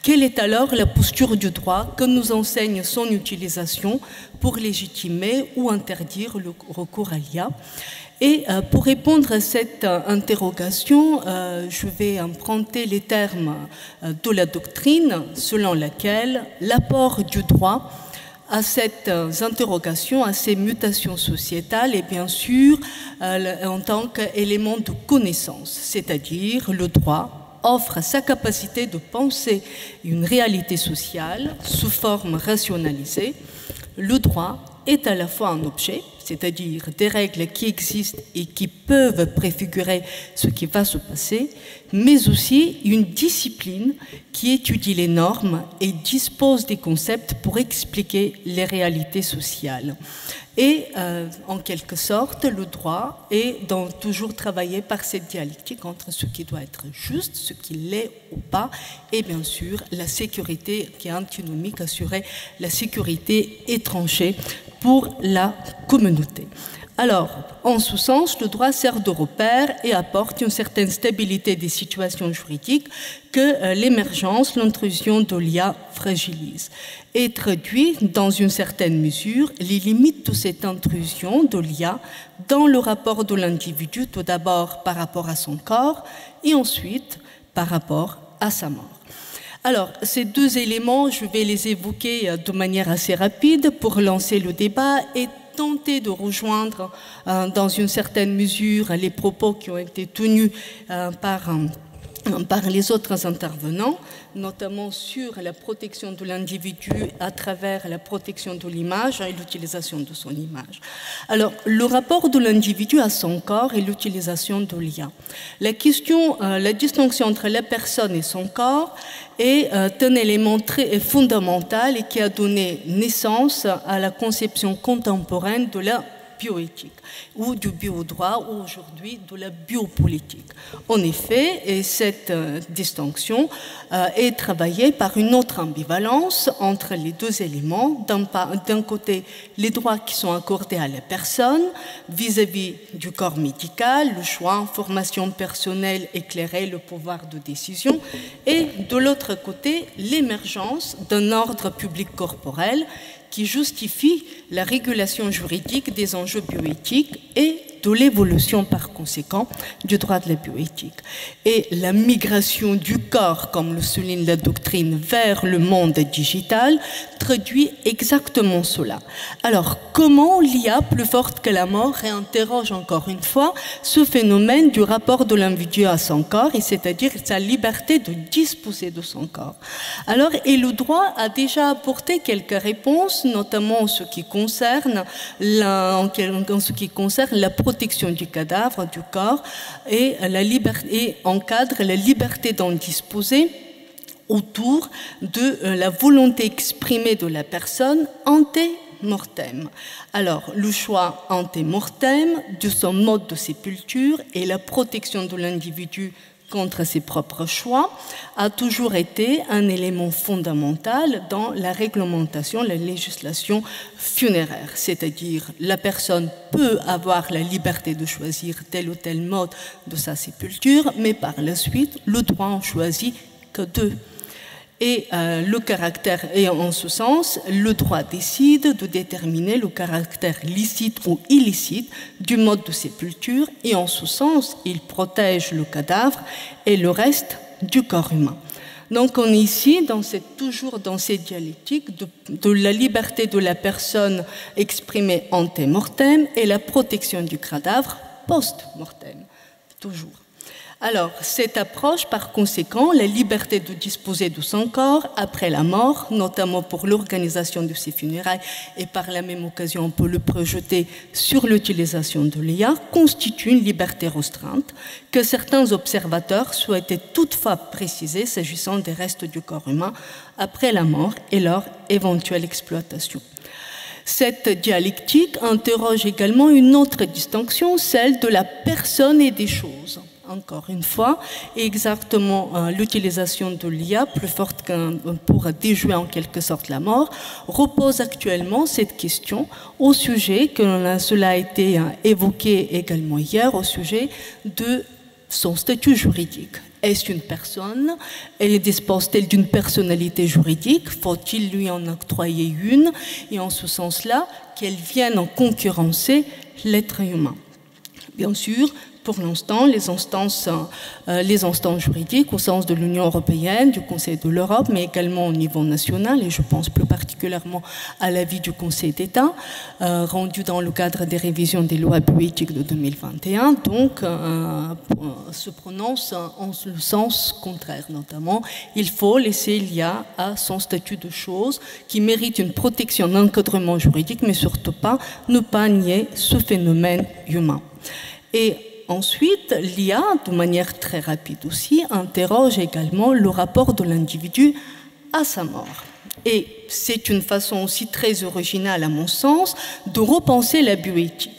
Quelle est alors la posture du droit que nous enseigne son utilisation pour légitimer ou interdire le recours à l'IA? Et pour répondre à cette interrogation, je vais emprunter les termes de la doctrine selon laquelle l'apport du droit à cette interrogation, à ces mutations sociétales, est bien sûr en tant qu'élément de connaissance, c'est-à-dire le droit offre sa capacité de penser une réalité sociale sous forme rationalisée. Le droit est à la fois un objet, c'est-à-dire des règles qui existent et qui peuvent préfigurer ce qui va se passer, mais aussi une discipline qui étudie les normes et dispose des concepts pour expliquer les réalités sociales. Et en quelque sorte, le droit est donc toujours travaillé par cette dialectique entre ce qui doit être juste, ce qui l'est ou pas, et bien sûr la sécurité qui est antinomique, assurer la sécurité et trancher pour la communauté. Alors, en ce sens, le droit sert de repère et apporte une certaine stabilité des situations juridiques que l'émergence, l'intrusion de l'IA fragilise, et traduit dans une certaine mesure les limites de cette intrusion de l'IA dans le rapport de l'individu, tout d'abord par rapport à son corps et ensuite par rapport à sa mort. Alors, ces deux éléments, je vais les évoquer de manière assez rapide pour lancer le débat et tenter de rejoindre dans une certaine mesure les propos qui ont été tenus par les autres intervenants, notamment sur la protection de l'individu à travers la protection de l'image et l'utilisation de son image. Alors, le rapport de l'individu à son corps et l'utilisation de l'IA. La distinction entre la personne et son corps est un élément très fondamental et qui a donné naissance à la conception contemporaine de la bioéthique ou du biodroit ou aujourd'hui de la biopolitique. En effet, et cette distinction est travaillée par une autre ambivalence entre les deux éléments. D'un côté, les droits qui sont accordés à la personne vis-à-vis du corps médical, le choix, formation personnelle éclairée, le pouvoir de décision, et de l'autre côté, l'émergence d'un ordre public corporel qui justifie la régulation juridique des enjeux bioéthiques et de l'évolution par conséquent du droit de la bioéthique. Et la migration du corps, comme le souligne la doctrine, vers le monde digital traduit exactement cela. Alors, comment l'IA, plus forte que la mort, réinterroge encore une fois ce phénomène du rapport de l'individu à son corps, et c'est-à-dire sa liberté de disposer de son corps. Alors, et le droit a déjà apporté quelques réponses, notamment en ce qui concerne la protection du cadavre, du corps, et encadre la liberté d'en disposer autour de la volonté exprimée de la personne ante-mortem. Alors, le choix ante-mortem de son mode de sépulture et la protection de l'individu contre ses propres choix a toujours été un élément fondamental dans la réglementation, la législation funéraire. C'est-à-dire, la personne peut avoir la liberté de choisir tel ou tel mode de sa sépulture, mais par la suite, le droit en choisit que deux. Et en ce sens, le droit décide de déterminer le caractère licite ou illicite du mode de sépulture, et en ce sens, il protège le cadavre et le reste du corps humain. Donc on est ici toujours dans cette dialectique de la liberté de la personne exprimée ante-mortem et la protection du cadavre post-mortem, toujours. Alors, cette approche, par conséquent, la liberté de disposer de son corps après la mort, notamment pour l'organisation de ses funérailles, et par la même occasion, on peut le projeter sur l'utilisation de l'IA, constitue une liberté restreinte que certains observateurs souhaitaient toutefois préciser s'agissant des restes du corps humain après la mort et leur éventuelle exploitation. Cette dialectique interroge également une autre distinction, celle de la personne et des choses. Encore une fois, exactement l'utilisation de l'IA, plus forte pour déjouer en quelque sorte la mort, repose actuellement cette question au sujet, cela a été évoqué également hier, au sujet de son statut juridique. Est-ce une personne? Elle dispose-t-elle d'une personnalité juridique? Faut-il lui en octroyer une? Et en ce sens-là, qu'elle vienne en concurrencer l'être humain. Bien sûr, pour l'instant, les instances juridiques au sens de l'Union européenne, du Conseil de l'Europe, mais également au niveau national, et je pense plus particulièrement à l'avis du Conseil d'État, rendu dans le cadre des révisions des lois bioéthiques de 2021, donc se prononce en le sens contraire. Notamment, il faut laisser l'IA à son statut de chose qui mérite une protection, un encadrement juridique, mais surtout pas ne pas nier ce phénomène humain. Et ensuite, l'IA, de manière très rapide aussi, interroge également le rapport de l'individu à sa mort. Et c'est une façon aussi très originale, à mon sens, de repenser la bioéthique.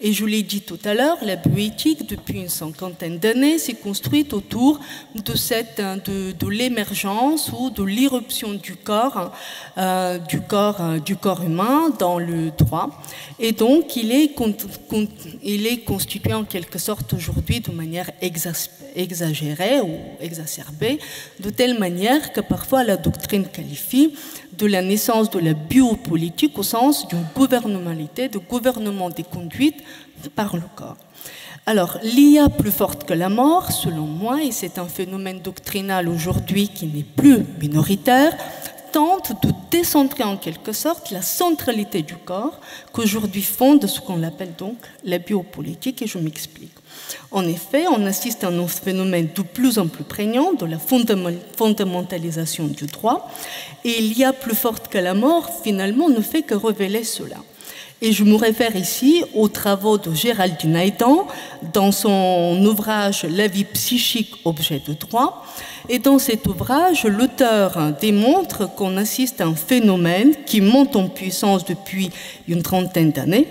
Et je l'ai dit tout à l'heure, la bioéthique, depuis une cinquantaine d'années, s'est construite autour de l'émergence ou de l'irruption du corps humain dans le droit. Et donc, il est constitué en quelque sorte aujourd'hui de manière exagérée ou exacerbée, de telle manière que parfois la doctrine qualifie de la naissance de la biopolitique au sens d'une gouvernementalité, de gouvernement des conduites par le corps. Alors, l'IA plus forte que la mort, selon moi, et c'est un phénomène doctrinal aujourd'hui qui n'est plus minoritaire, tente de décentrer en quelque sorte la centralité du corps qu'aujourd'hui fonde ce qu'on appelle donc la biopolitique, et je m'explique. En effet, on assiste à un phénomène de plus en plus prégnant de la fondamentalisation du droit, et l'IA plus forte que la mort, finalement, ne fait que révéler cela. Et je me réfère ici aux travaux de Géraldine Aydan dans son ouvrage « La vie psychique, objet de droit ». Et dans cet ouvrage, l'auteur démontre qu'on assiste à un phénomène qui monte en puissance depuis une trentaine d'années,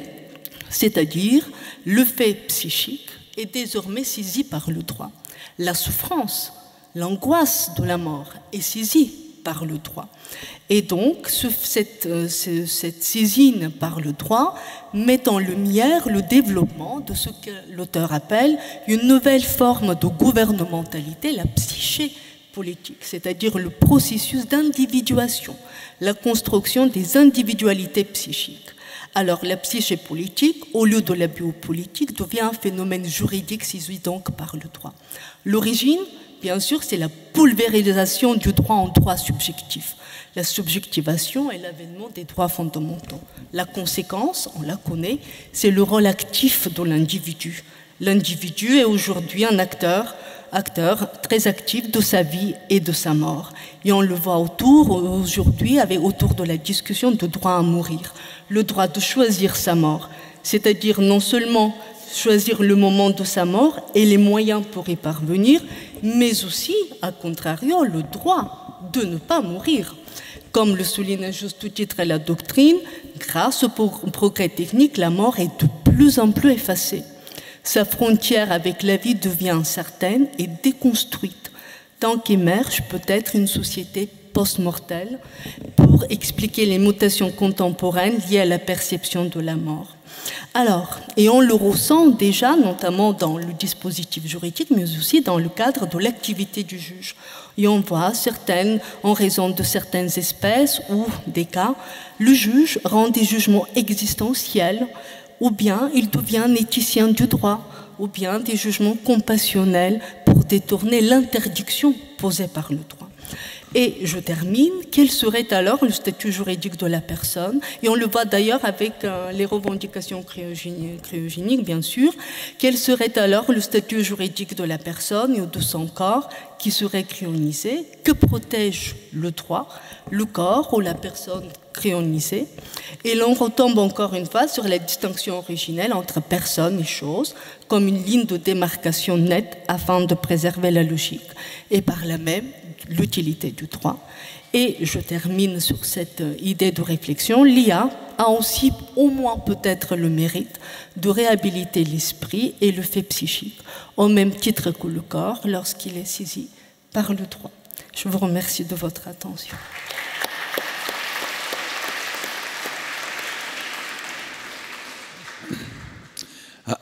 c'est-à-dire le fait psychique est désormais saisi par le droit. La souffrance, l'angoisse de la mort est saisie par le droit. Et donc, cette saisine par le droit met en lumière le développement de ce que l'auteur appelle une nouvelle forme de gouvernementalité, la psyché politique, c'est-à-dire le processus d'individuation, la construction des individualités psychiques. Alors, la psyché politique, au lieu de la biopolitique, devient un phénomène juridique saisi donc par le droit. L'origine, bien sûr, c'est la pulvérisation du droit en droit subjectif. La subjectivation est l'avènement des droits fondamentaux. La conséquence, on la connaît, c'est le rôle actif de l'individu. L'individu est aujourd'hui un acteur très actif de sa vie et de sa mort. Et on le voit aujourd'hui autour de la discussion du droit à mourir, le droit de choisir sa mort, c'est-à-dire non seulement choisir le moment de sa mort et les moyens pour y parvenir, mais aussi, à contrario, le droit de ne pas mourir. Comme le souligne à juste titre la doctrine, grâce au progrès technique, la mort est de plus en plus effacée. Sa frontière avec la vie devient incertaine et déconstruite, tant qu'émerge peut-être une société post-mortelle pour expliquer les mutations contemporaines liées à la perception de la mort. Alors, et on le ressent déjà, notamment dans le dispositif juridique, mais aussi dans le cadre de l'activité du juge. Et on voit en raison de certaines espèces ou des cas, le juge rend des jugements existentiels, ou bien il devient un éthicien du droit, ou bien des jugements compassionnels pour détourner l'interdiction posée par le droit. Et je termine, quel serait alors le statut juridique de la personne? Et on le voit d'ailleurs avec les revendications cryogéniques, bien sûr. Quel serait alors le statut juridique de la personne et de son corps qui serait cryonisé? Que protège le droit, le corps ou la personne cryonisée? Et l'on retombe encore une fois sur la distinction originelle entre personne et chose, comme une ligne de démarcation nette afin de préserver la logique. Et par là même, l'utilité du droit. Et je termine sur cette idée de réflexion. L'IA a aussi au moins peut-être le mérite de réhabiliter l'esprit et le fait psychique, au même titre que le corps lorsqu'il est saisi par le droit. Je vous remercie de votre attention.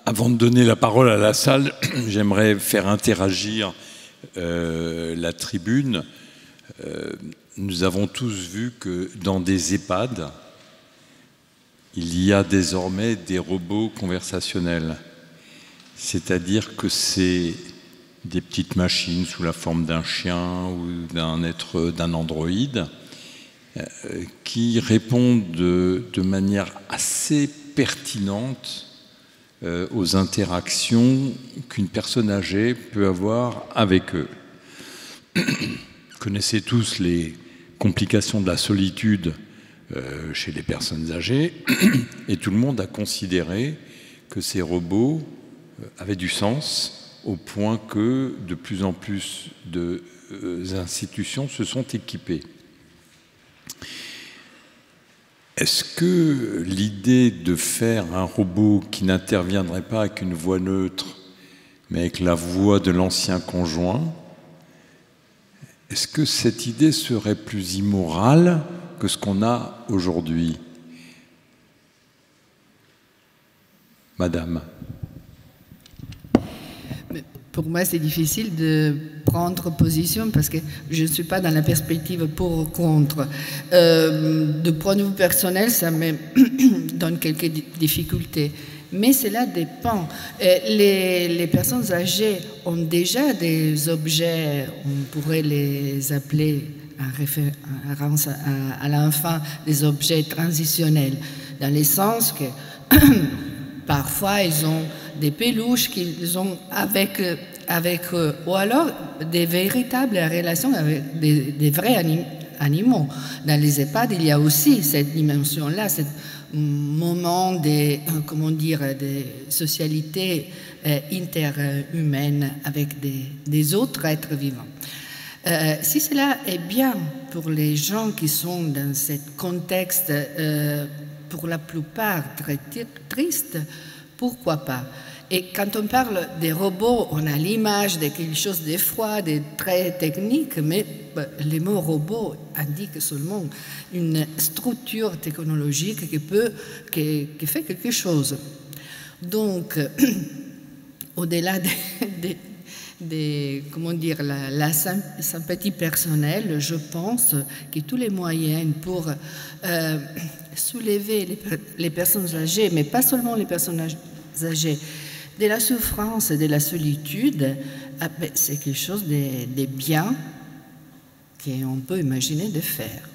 Avant de donner la parole à la salle, j'aimerais faire interagir la tribune, nous avons tous vu que dans des EHPAD, il y a désormais des robots conversationnels. C'est-à-dire que c'est des petites machines sous la forme d'un chien ou d'un androïde qui répondent de manière assez pertinente aux interactions qu'une personne âgée peut avoir avec eux. Vous connaissez tous les complications de la solitude chez les personnes âgées, et tout le monde a considéré que ces robots avaient du sens, au point que de plus en plus d'institutions se sont équipées. Est-ce que l'idée de faire un robot qui n'interviendrait pas avec une voix neutre, mais avec la voix de l'ancien conjoint, est-ce que cette idée serait plus immorale que ce qu'on a aujourd'hui? Madame. Pour moi, c'est difficile de prendre position parce que je ne suis pas dans la perspective pour ou contre. De point de vue personnel, ça me donne quelques difficultés. Mais cela dépend. Les personnes âgées ont déjà des objets, on pourrait les appeler en référence à l'enfant, des objets transitionnels, dans le sens que parfois ils ont des peluches qu'ils ont avec eux, ou alors des véritables relations avec des vrais animaux. Dans les EHPAD, il y a aussi cette dimension-là, ce moment de socialité interhumaine avec des autres êtres vivants. Si cela est bien pour les gens qui sont dans ce contexte, pour la plupart très triste, pourquoi pas? Et quand on parle des robots, on a l'image de quelque chose de froid, de très technique, mais le mot robot indique seulement une structure technologique qui fait quelque chose. Donc, au-delà la sympathie personnelle, je pense que tous les moyens pour soulever les personnes âgées, mais pas seulement les personnes âgées, de la souffrance et de la solitude, c'est quelque chose de bien qu'on peut imaginer de faire.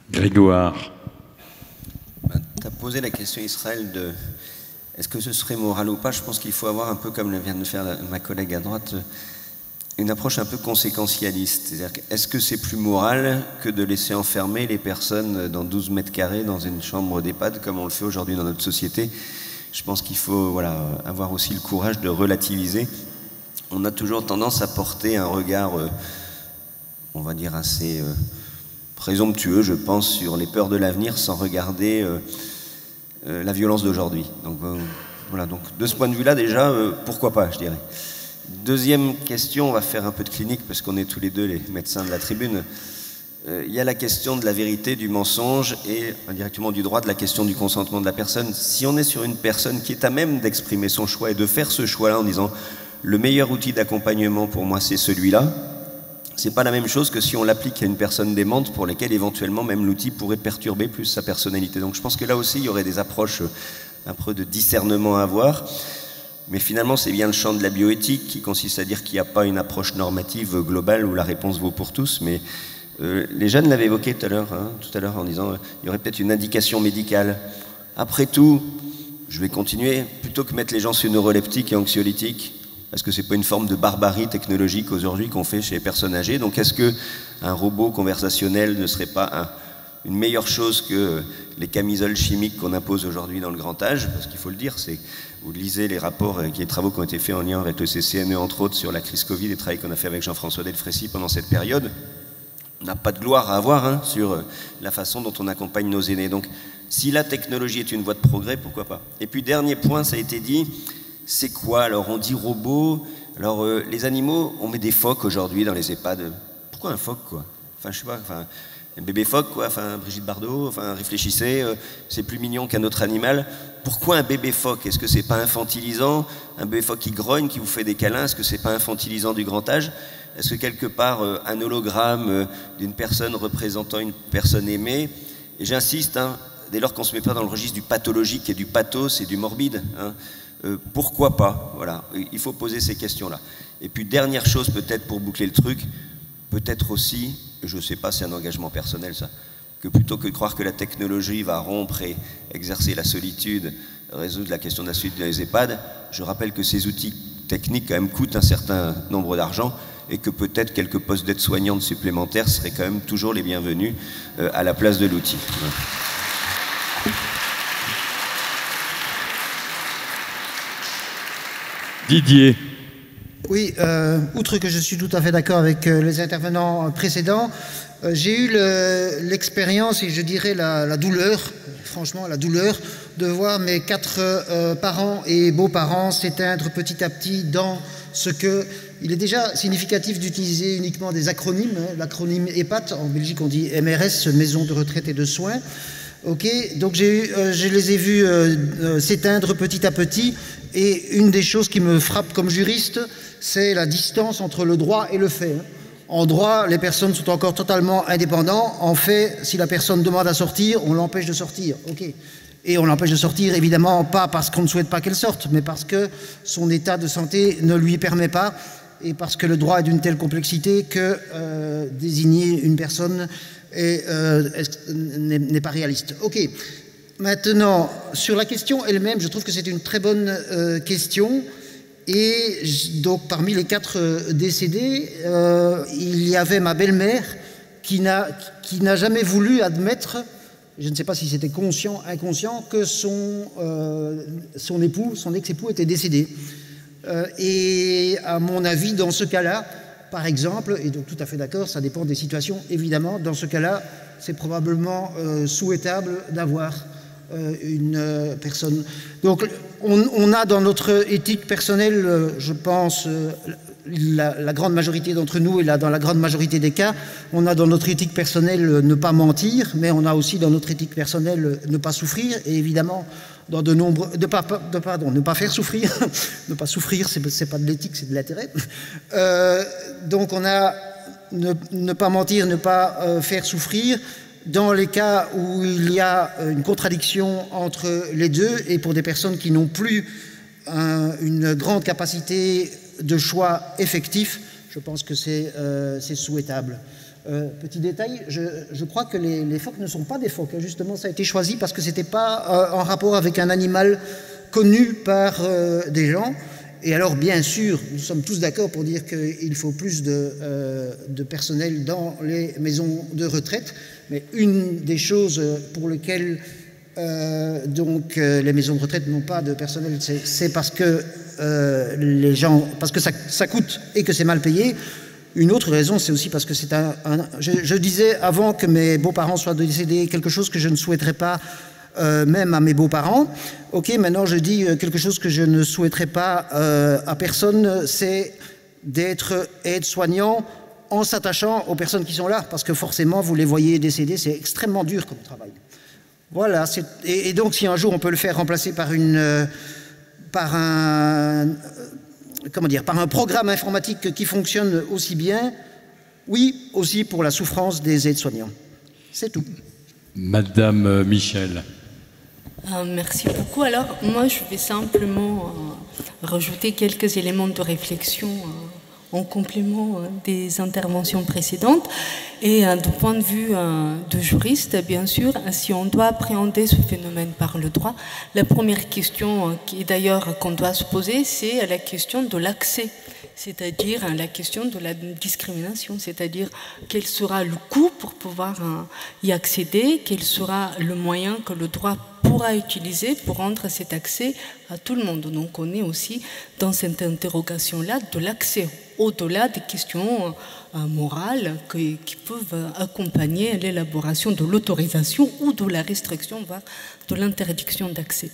Grégoire. Tu as posé la question, Israël, de est-ce que ce serait moral ou pas? Je pense qu'il faut avoir un peu, comme vient de faire ma collègue à droite, une approche un peu conséquentialiste. C'est-à-dire, est-ce que c'est plus moral que de laisser enfermer les personnes dans 12 mètres carrés dans une chambre d'EHPAD comme on le fait aujourd'hui dans notre société? Je pense qu'il faut avoir aussi le courage de relativiser. On a toujours tendance à porter un regard, on va dire, assez présomptueux, je pense, sur les peurs de l'avenir sans regarder la violence d'aujourd'hui. Donc, donc de ce point de vue-là, déjà, pourquoi pas, je dirais. Deuxième question, on va faire un peu de clinique parce qu'on est tous les deux les médecins de la tribune. Il y a la question de la vérité, du mensonge et indirectement du droit, de la question du consentement de la personne. Si on est sur une personne qui est à même d'exprimer son choix et de faire ce choix-là en disant le meilleur outil d'accompagnement pour moi c'est celui-là, c'est pas la même chose que si on l'applique à une personne démente pour laquelle éventuellement même l'outil pourrait perturber plus sa personnalité. Donc je pense que là aussi il y aurait des approches un peu de discernement à avoir. Mais finalement, c'est bien le champ de la bioéthique qui consiste à dire qu'il n'y a pas une approche normative globale où la réponse vaut pour tous, mais les jeunes l'avaient évoqué tout à l'heure en disant il y aurait peut-être une indication médicale. Après tout, je vais continuer, plutôt que mettre les gens sur neuroleptiques et anxiolytiques, est-ce que c'est pas une forme de barbarie technologique aujourd'hui qu'on fait chez les personnes âgées? Donc est-ce qu'un robot conversationnel ne serait pas une meilleure chose que les camisoles chimiques qu'on impose aujourd'hui dans le grand âge? Parce qu'il faut le dire, vous lisez les rapports, les travaux qui ont été faits en lien avec le CCNE, entre autres, sur la crise Covid, les travaux qu'on a fait avec Jean-François Delfrécy pendant cette période. On n'a pas de gloire à avoir sur la façon dont on accompagne nos aînés. Donc, si la technologie est une voie de progrès, pourquoi pas? Et puis, dernier point, ça a été dit, c'est quoi? Alors, on dit robot. Alors, les animaux, on met des phoques aujourd'hui dans les EHPAD. Pourquoi un phoque, quoi? Enfin, je sais pas. Un bébé phoque, quoi, enfin, Brigitte Bardot, enfin, réfléchissez, c'est plus mignon qu'un autre animal. Pourquoi un bébé phoque? Est-ce que c'est pas infantilisant? Un bébé phoque qui grogne, qui vous fait des câlins, est-ce que c'est pas infantilisant du grand âge? Est-ce que quelque part, un hologramme d'une personne représentant une personne aimée, et j'insiste, hein, dès lors qu'on ne se met pas dans le registre du pathologique et du pathos et du morbide, hein, pourquoi pas? Voilà, il faut poser ces questions-là. Et puis, dernière chose peut-être pour boucler le truc, peut-être aussi, je ne sais pas, c'est un engagement personnel ça, que plutôt que de croire que la technologie va rompre et exercer la solitude, résoudre la question de la solitude dans les EHPAD, je rappelle que ces outils techniques quand même coûtent un certain nombre d'argent et que peut-être quelques postes d'aide-soignante supplémentaires seraient quand même toujours les bienvenus à la place de l'outil. Didier. Oui, outre que je suis tout à fait d'accord avec les intervenants précédents, j'ai eu l'expérience et je dirais la douleur, franchement la douleur, de voir mes 4 parents et beaux-parents s'éteindre petit à petit dans ce que... Il est déjà significatif d'utiliser uniquement des acronymes, hein, l'acronyme EHPAD, en Belgique on dit MRS, Maison de retraite et de soins. Ok, donc je les ai vus s'éteindre petit à petit, et une des choses qui me frappe comme juriste, c'est la distance entre le droit et le fait. En droit, les personnes sont encore totalement indépendantes. En fait, si la personne demande à sortir, on l'empêche de sortir. Ok. Et on l'empêche de sortir, évidemment, pas parce qu'on ne souhaite pas qu'elle sorte, mais parce que son état de santé ne lui permet pas, et parce que le droit est d'une telle complexité que désigner une personne n'est pas réaliste. Ok. Maintenant, sur la question elle-même, je trouve que c'est une très bonne question. Et donc, parmi les 4 décédés, il y avait ma belle-mère qui n'a jamais voulu admettre, je ne sais pas si c'était conscient, inconscient, que son époux, son ex-époux était décédé. Et à mon avis, dans ce cas-là, par exemple, et donc tout à fait d'accord, ça dépend des situations, évidemment, dans ce cas-là, c'est probablement souhaitable d'avoir une personne. Donc on a dans notre éthique personnelle, je pense, la grande majorité d'entre nous, et là dans la grande majorité des cas, on a dans notre éthique personnelle ne pas mentir, mais on a aussi dans notre éthique personnelle ne pas souffrir, et évidemment dans de nombreux... ne pas faire souffrir, ne pas souffrir, c'est pas de l'éthique, c'est de l'intérêt. Donc on a ne pas mentir, ne pas faire souffrir, dans les cas où il y a une contradiction entre les deux, et pour des personnes qui n'ont plus une grande capacité de choix effectif, je pense que c'est souhaitable. Petit détail, je crois que les phoques ne sont pas des phoques. Justement, ça a été choisi parce que ce n'était pas en rapport avec un animal connu par des gens. Et alors, bien sûr, nous sommes tous d'accord pour dire qu'il faut plus de personnel dans les maisons de retraite. Mais une des choses pour lesquelles les maisons de retraite n'ont pas de personnel, c'est parce que parce que ça coûte et que c'est mal payé. Une autre raison, c'est aussi parce que c'est je disais avant que mes beaux-parents soient décédés, quelque chose que je ne souhaiterais pas même à mes beaux-parents. Ok, maintenant je dis quelque chose que je ne souhaiterais pas à personne, c'est d'être aide-soignant en s'attachant aux personnes qui sont là, parce que forcément vous les voyez décédés, c'est extrêmement dur comme travail. Voilà, et donc si un jour on peut le faire remplacer par un programme informatique qui fonctionne aussi bien, oui, aussi pour la souffrance des aides-soignants. C'est tout. Madame Michel. Merci beaucoup. Alors, moi, je vais simplement rajouter quelques éléments de réflexion en complément des interventions précédentes. Et du point de vue de juriste, bien sûr, si on doit appréhender ce phénomène par le droit, la première question qui d'ailleurs qu'on doit se poser, c'est la question de l'accès, c'est-à-dire la question de la discrimination, c'est-à-dire quel sera le coût pour pouvoir y accéder, quel sera le moyen que le droit pourra utiliser pour rendre cet accès à tout le monde. Donc on est aussi dans cette interrogation-là de l'accès, au-delà des questions morales qui peuvent accompagner l'élaboration de l'autorisation ou de la restriction, voire de l'interdiction d'accès.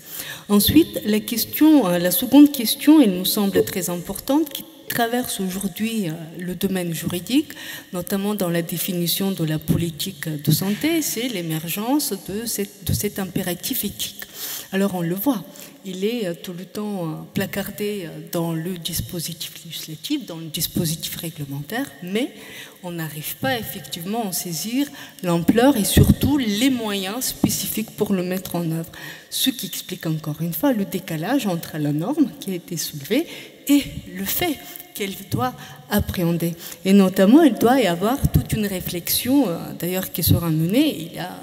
Ensuite, la seconde question, elle nous semble très importante, traverse aujourd'hui le domaine juridique, notamment dans la définition de la politique de santé, c'est l'émergence de cet impératif éthique. Alors on le voit, il est tout le temps placardé dans le dispositif législatif, dans le dispositif réglementaire, mais on n'arrive pas effectivement à en saisir l'ampleur et surtout les moyens spécifiques pour le mettre en œuvre. Ce qui explique encore une fois le décalage entre la norme qui a été soulevée et le fait qu'elle doit appréhender. Et notamment, il doit y avoir toute une réflexion, d'ailleurs, qui sera menée. Il y a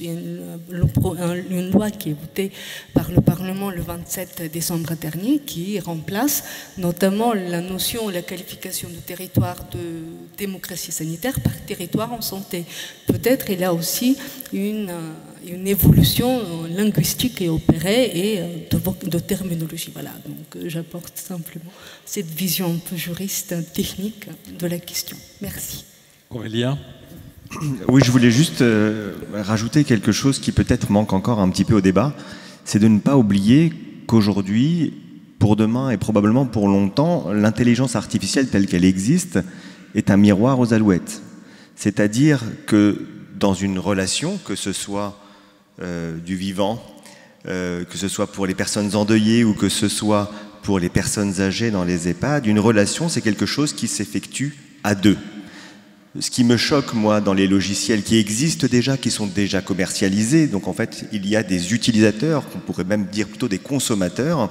une loi qui est votée par le Parlement le 27 décembre dernier, qui remplace notamment la notion, la qualification de territoire de démocratie sanitaire par territoire en santé. Peut-être il y a aussi une évolution linguistique et opérée et de terminologie. Voilà, donc j'apporte simplement cette vision un peu juriste, technique de la question. Merci. Aurélien ? Oui, je voulais juste rajouter quelque chose qui peut-être manque encore un petit peu au débat, c'est de ne pas oublier qu'aujourd'hui, pour demain et probablement pour longtemps, l'intelligence artificielle telle qu'elle existe est un miroir aux alouettes. C'est-à-dire que dans une relation, que ce soit du vivant, que ce soit pour les personnes endeuillées ou que ce soit pour les personnes âgées dans les EHPAD, une relation, c'est quelque chose qui s'effectue à deux. Ce qui me choque, moi, dans les logiciels qui existent déjà, qui sont déjà commercialisés, donc en fait, il y a des utilisateurs, qu'on pourrait même dire plutôt des consommateurs,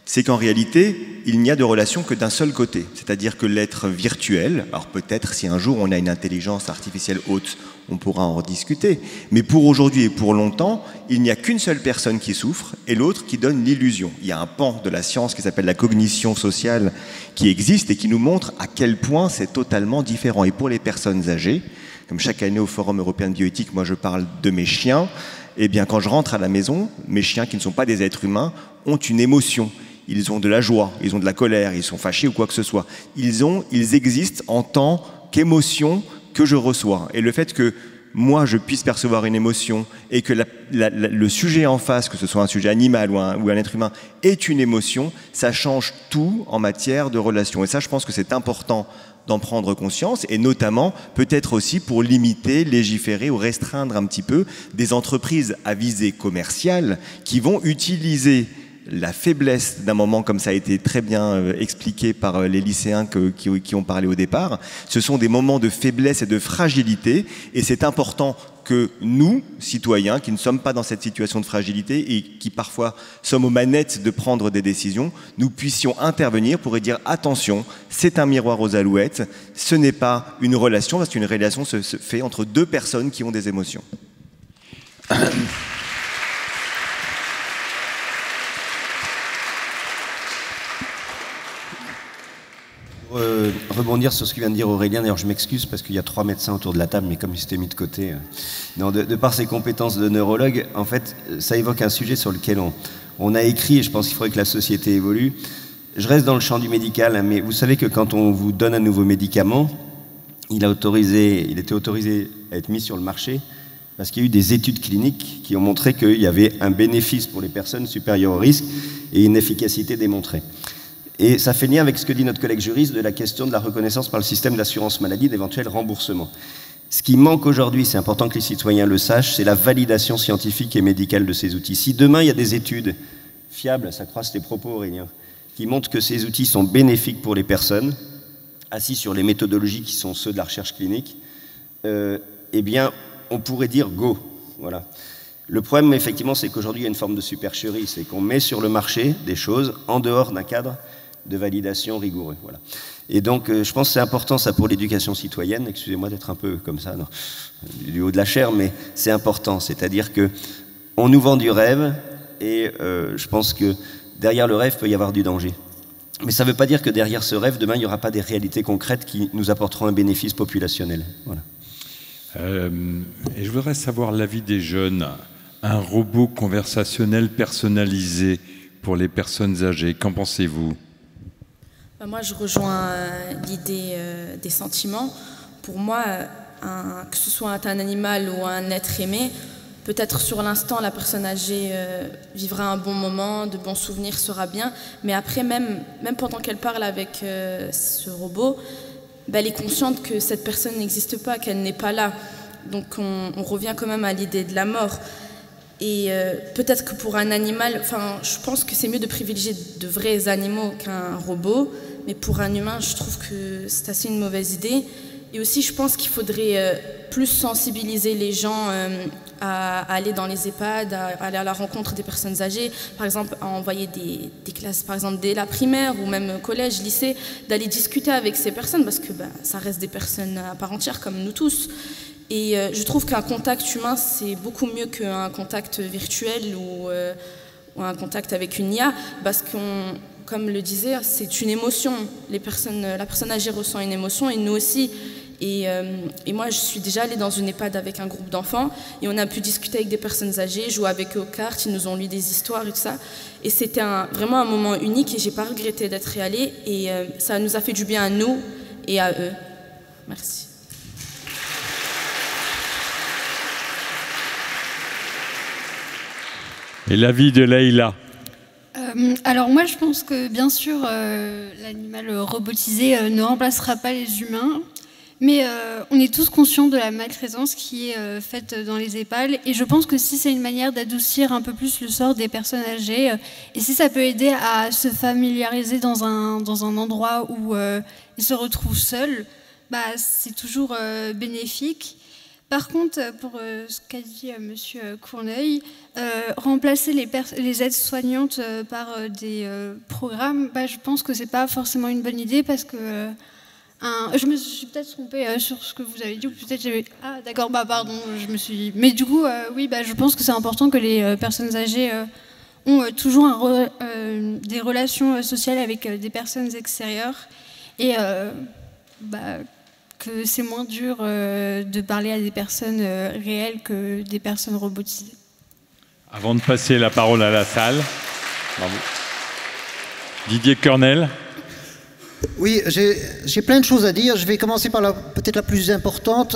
c'est qu'en réalité, il n'y a de relation que d'un seul côté. C'est-à-dire que l'être virtuel, alors peut-être si un jour on a une intelligence artificielle haute, on pourra en rediscuter, mais pour aujourd'hui et pour longtemps, il n'y a qu'une seule personne qui souffre et l'autre qui donne l'illusion. Il y a un pan de la science qui s'appelle la cognition sociale qui existe et qui nous montre à quel point c'est totalement différent. Et pour les personnes âgées, comme chaque année au Forum européen de bioéthique, moi je parle de mes chiens, eh bien quand je rentre à la maison, mes chiens qui ne sont pas des êtres humains ont une émotion. Ils ont de la joie, ils ont de la colère, ils sont fâchés ou quoi que ce soit. Ils existent en tant qu'émotion que je reçois. Et le fait que moi, je puisse percevoir une émotion et que le sujet en face, que ce soit un sujet animal ou un être humain, ait une émotion, ça change tout en matière de relation. Et ça, je pense que c'est important d'en prendre conscience, et notamment peut-être aussi pour limiter, légiférer ou restreindre un petit peu des entreprises à visée commerciale qui vont utiliser la faiblesse d'un moment, comme ça a été très bien expliqué par les lycéens qui ont parlé au départ. Ce sont des moments de faiblesse et de fragilité, et c'est important que nous, citoyens, qui ne sommes pas dans cette situation de fragilité et qui parfois sommes aux manettes de prendre des décisions, nous puissions intervenir pour dire attention, c'est un miroir aux alouettes, ce n'est pas une relation, parce qu'une relation se fait entre deux personnes qui ont des émotions. Rebondir sur ce que vient de dire Aurélien, d'ailleurs je m'excuse parce qu'il y a 3 médecins autour de la table, mais comme ils s'étaient mis de côté, non, de par ses compétences de neurologue, en fait, ça évoque un sujet sur lequel on a écrit, et je pense qu'il faudrait que la société évolue. Je reste dans le champ du médical, hein, mais vous savez que quand on vous donne un nouveau médicament, il était autorisé à être mis sur le marché parce qu'il y a eu des études cliniques qui ont montré qu'il y avait un bénéfice pour les personnes supérieur au risque et une efficacité démontrée. Et ça fait lien avec ce que dit notre collègue juriste de la question de la reconnaissance par le système d'assurance maladie d'éventuels remboursements. Ce qui manque aujourd'hui, c'est important que les citoyens le sachent, c'est la validation scientifique et médicale de ces outils. Si demain il y a des études fiables, ça croise tes propos Aurélien, qui montrent que ces outils sont bénéfiques pour les personnes, assis sur les méthodologies qui sont ceux de la recherche clinique, eh bien on pourrait dire go. Voilà. Le problème effectivement c'est qu'aujourd'hui il y a une forme de supercherie, c'est qu'on met sur le marché des choses en dehors d'un cadre de validation rigoureux. Voilà. Et donc, je pense que c'est important, ça, pour l'éducation citoyenne. Excusez-moi d'être un peu comme ça, non, du haut de la chair, mais c'est important. C'est-à-dire qu'on nous vend du rêve, et je pense que derrière le rêve, peut y avoir du danger. Mais ça ne veut pas dire que derrière ce rêve, demain, il n'y aura pas des réalités concrètes qui nous apporteront un bénéfice populationnel. Voilà. Et je voudrais savoir l'avis des jeunes. Un robot conversationnel personnalisé pour les personnes âgées, qu'en pensez-vous ? Moi, je rejoins l'idée des sentiments. Pour moi, que ce soit un animal ou un être aimé, Peut-être sur l'instant, la personne âgée vivra un bon moment, de bons souvenirs, sera bien, mais après, même pendant qu'elle parle avec ce robot, elle est consciente que cette personne n'existe pas, qu'elle n'est pas là. Donc on revient quand même à l'idée de la mort. Et peut-être que pour un animal, je pense que c'est mieux de privilégier de vrais animaux qu'un robot, mais pour un humain, je trouve que c'est assez une mauvaise idée. Et aussi, je pense qu'il faudrait plus sensibiliser les gens à aller dans les EHPAD, à aller à la rencontre des personnes âgées, par exemple à envoyer des classes, par exemple dès la primaire ou même collège, lycée, d'aller discuter avec ces personnes, parce que ça reste des personnes à part entière comme nous tous. Et je trouve qu'un contact humain, c'est beaucoup mieux qu'un contact virtuel ou un contact avec une IA, parce qu'on, comme le disait, c'est une émotion. La personne âgée ressent une émotion, et nous aussi. Et moi, je suis déjà allée dans une EHPAD avec un groupe d'enfants, et on a pu discuter avec des personnes âgées, jouer avec eux aux cartes, ils nous ont lu des histoires et tout ça. Et c'était vraiment un moment unique, et j'ai pas regretté d'être y allée, et ça nous a fait du bien à nous et à eux. Merci. Et l'avis de Leïla? Alors moi je pense que bien sûr l'animal robotisé ne remplacera pas les humains, mais on est tous conscients de la maltraitance qui est faite dans les EHPAD, et je pense que si c'est une manière d'adoucir un peu plus le sort des personnes âgées, et si ça peut aider à se familiariser dans un endroit où ils se retrouvent seuls, c'est toujours bénéfique. Par contre, pour ce qu'a dit Monsieur Courneuil, remplacer les aides-soignantes par des programmes, je pense que c'est pas forcément une bonne idée, parce que je me suis peut-être trompée sur ce que vous avez dit, ou peut-être j'avais... Ah d'accord, pardon, je me suis... Mais du coup, oui, je pense que c'est important que les personnes âgées ont toujours des relations sociales avec des personnes extérieures, et que c'est moins dur de parler à des personnes réelles que des personnes robotisées. Avant de passer la parole à la salle, bravo. Didier Cornel. Oui, j'ai plein de choses à dire. Je vais commencer par peut-être la plus importante.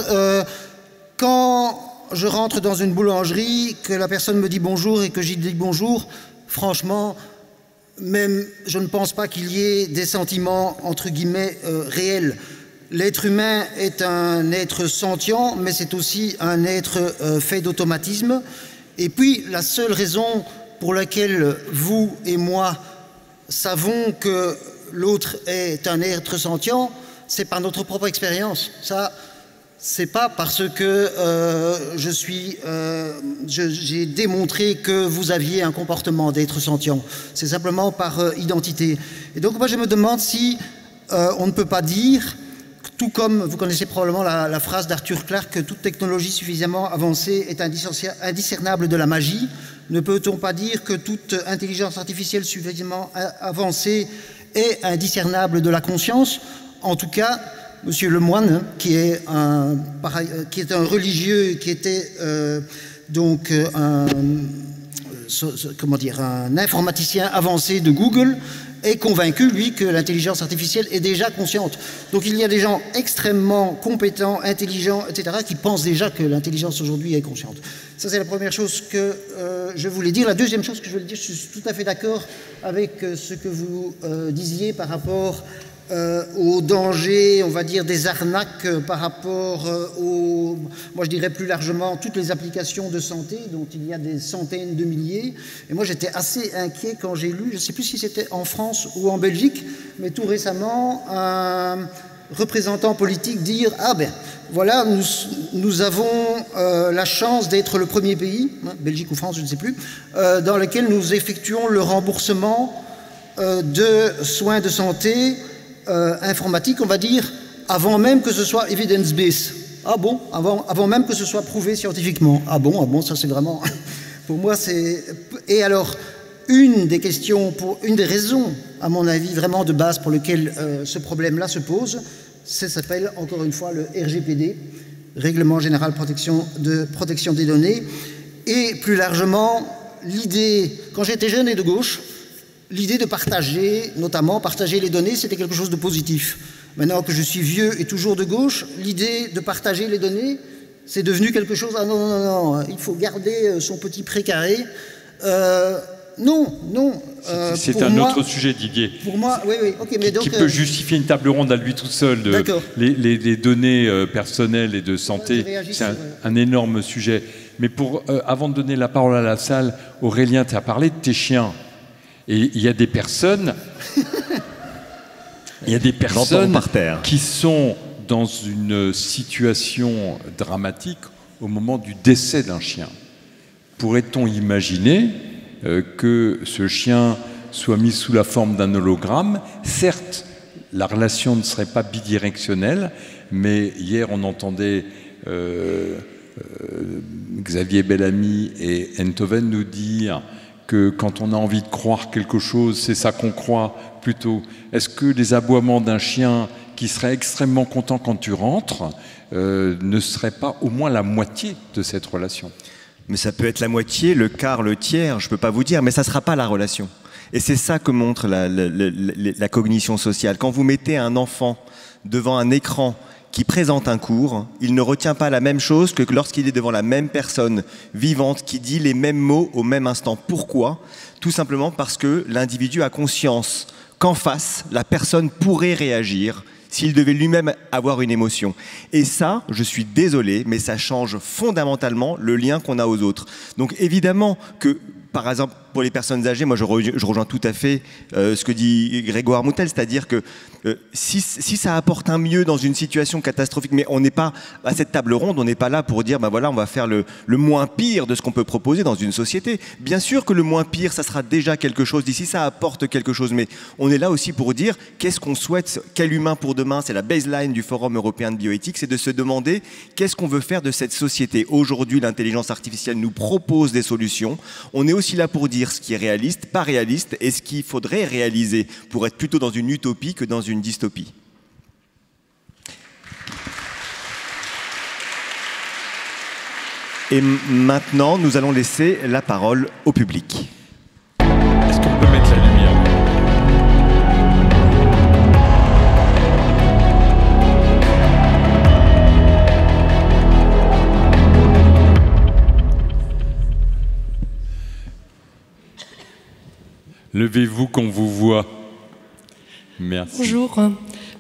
Quand je rentre dans une boulangerie, que la personne me dit bonjour et que j'y dis bonjour, franchement, même je ne pense pas qu'il y ait des sentiments, entre guillemets, réels. L'être humain est un être sentient, mais c'est aussi un être fait d'automatisme. Et puis, la seule raison pour laquelle vous et moi savons que l'autre est un être sentient, c'est par notre propre expérience. Ça, c'est pas parce que j'ai démontré que vous aviez un comportement d'être sentient. C'est simplement par identité. Et donc, moi, je me demande si on ne peut pas dire... Tout comme vous connaissez probablement la phrase d'Arthur Clarke que toute technologie suffisamment avancée est indiscernable de la magie, ne peut-on pas dire que toute intelligence artificielle suffisamment avancée est indiscernable de la conscience? En tout cas, Monsieur Lemoine, qui est un religieux, qui était un informaticien avancé de Google, est convaincu, lui, que l'intelligence artificielle est déjà consciente. Donc il y a des gens extrêmement compétents, intelligents, etc., qui pensent déjà que l'intelligence aujourd'hui est consciente. Ça, c'est la première chose que je voulais dire. La deuxième chose que je voulais dire, je suis tout à fait d'accord avec ce que vous disiez par rapport aux dangers, on va dire, des arnaques par rapport moi je dirais plus largement, toutes les applications de santé dont il y a des centaines de milliers. Et moi j'étais assez inquiet quand j'ai lu, je ne sais plus si c'était en France ou en Belgique, mais tout récemment, un représentant politique dire « Ah ben, voilà, nous avons la chance d'être le premier pays, Belgique ou France, je ne sais plus, dans lequel nous effectuons le remboursement de soins de santé informatique, on va dire, avant même que ce soit evidence-based. Ah bon, avant même que ce soit prouvé scientifiquement. Ah bon, ça c'est vraiment... Pour moi, c'est... Et alors, une des raisons, à mon avis, vraiment de base pour lequel ce problème-là se pose, ça s'appelle, encore une fois, le RGPD, Règlement Général de Protection des Données, et plus largement, l'idée, quand j'étais jeune et de gauche, l'idée de partager, notamment partager les données, c'était quelque chose de positif. Maintenant que je suis vieux et toujours de gauche, l'idée de partager les données c'est devenu quelque chose, ah non, non, non, il faut garder son petit précaré. Non, non. C'est un autre sujet, Didier. Pour moi, oui, oui. Okay, mais donc, qui peut justifier une table ronde à lui tout seul. Les données personnelles et de santé, c'est un énorme sujet. Mais avant de donner la parole à la salle, Aurélien, tu as parlé de tes chiens. Et il y a des personnes... par terre, qui sont dans une situation dramatique au moment du décès d'un chien. Pourrait-on imaginer que ce chien soit mis sous la forme d'un hologramme? Certes, la relation ne serait pas bidirectionnelle, mais hier on entendait Xavier Bellamy et Enthoven nous dire que quand on a envie de croire quelque chose, c'est ça qu'on croit plutôt. Est-ce que les aboiements d'un chien qui serait extrêmement content quand tu rentres ne seraient pas au moins la moitié de cette relation? Mais ça peut être la moitié, le quart, le tiers, je ne peux pas vous dire, mais ça ne sera pas la relation. Et c'est ça que montre la cognition sociale. Quand vous mettez un enfant devant un écran qui présente un cours, il ne retient pas la même chose que lorsqu'il est devant la même personne vivante qui dit les mêmes mots au même instant. Pourquoi? Tout simplement parce que l'individu a conscience qu'en face, la personne pourrait réagir s'il devait lui-même avoir une émotion. Et ça, je suis désolé, mais ça change fondamentalement le lien qu'on a aux autres. Donc évidemment que, par exemple, pour les personnes âgées, moi je rejoins tout à fait ce que dit Grégoire Moutel, c'est-à-dire que si ça apporte un mieux dans une situation catastrophique, mais on n'est pas à cette table ronde, on n'est pas là pour dire ben voilà, on va faire le moins pire de ce qu'on peut proposer dans une société. Bien sûr que le moins pire, ça sera déjà quelque chose d'ici, ça apporte quelque chose, mais on est là aussi pour dire qu'est-ce qu'on souhaite, quel humain pour demain. C'est la baseline du Forum européen de bioéthique, c'est de se demander qu'est-ce qu'on veut faire de cette société. Aujourd'hui, l'intelligence artificielle nous propose des solutions. On est aussi là pour dire ce qui est réaliste, pas réaliste, et ce qu'il faudrait réaliser pour être plutôt dans une utopie que dans une dystopie. Et maintenant, nous allons laisser la parole au public. Est-ce qu'on peut mettre la lumière ? Levez-vous qu'on vous voit. Merci. Bonjour.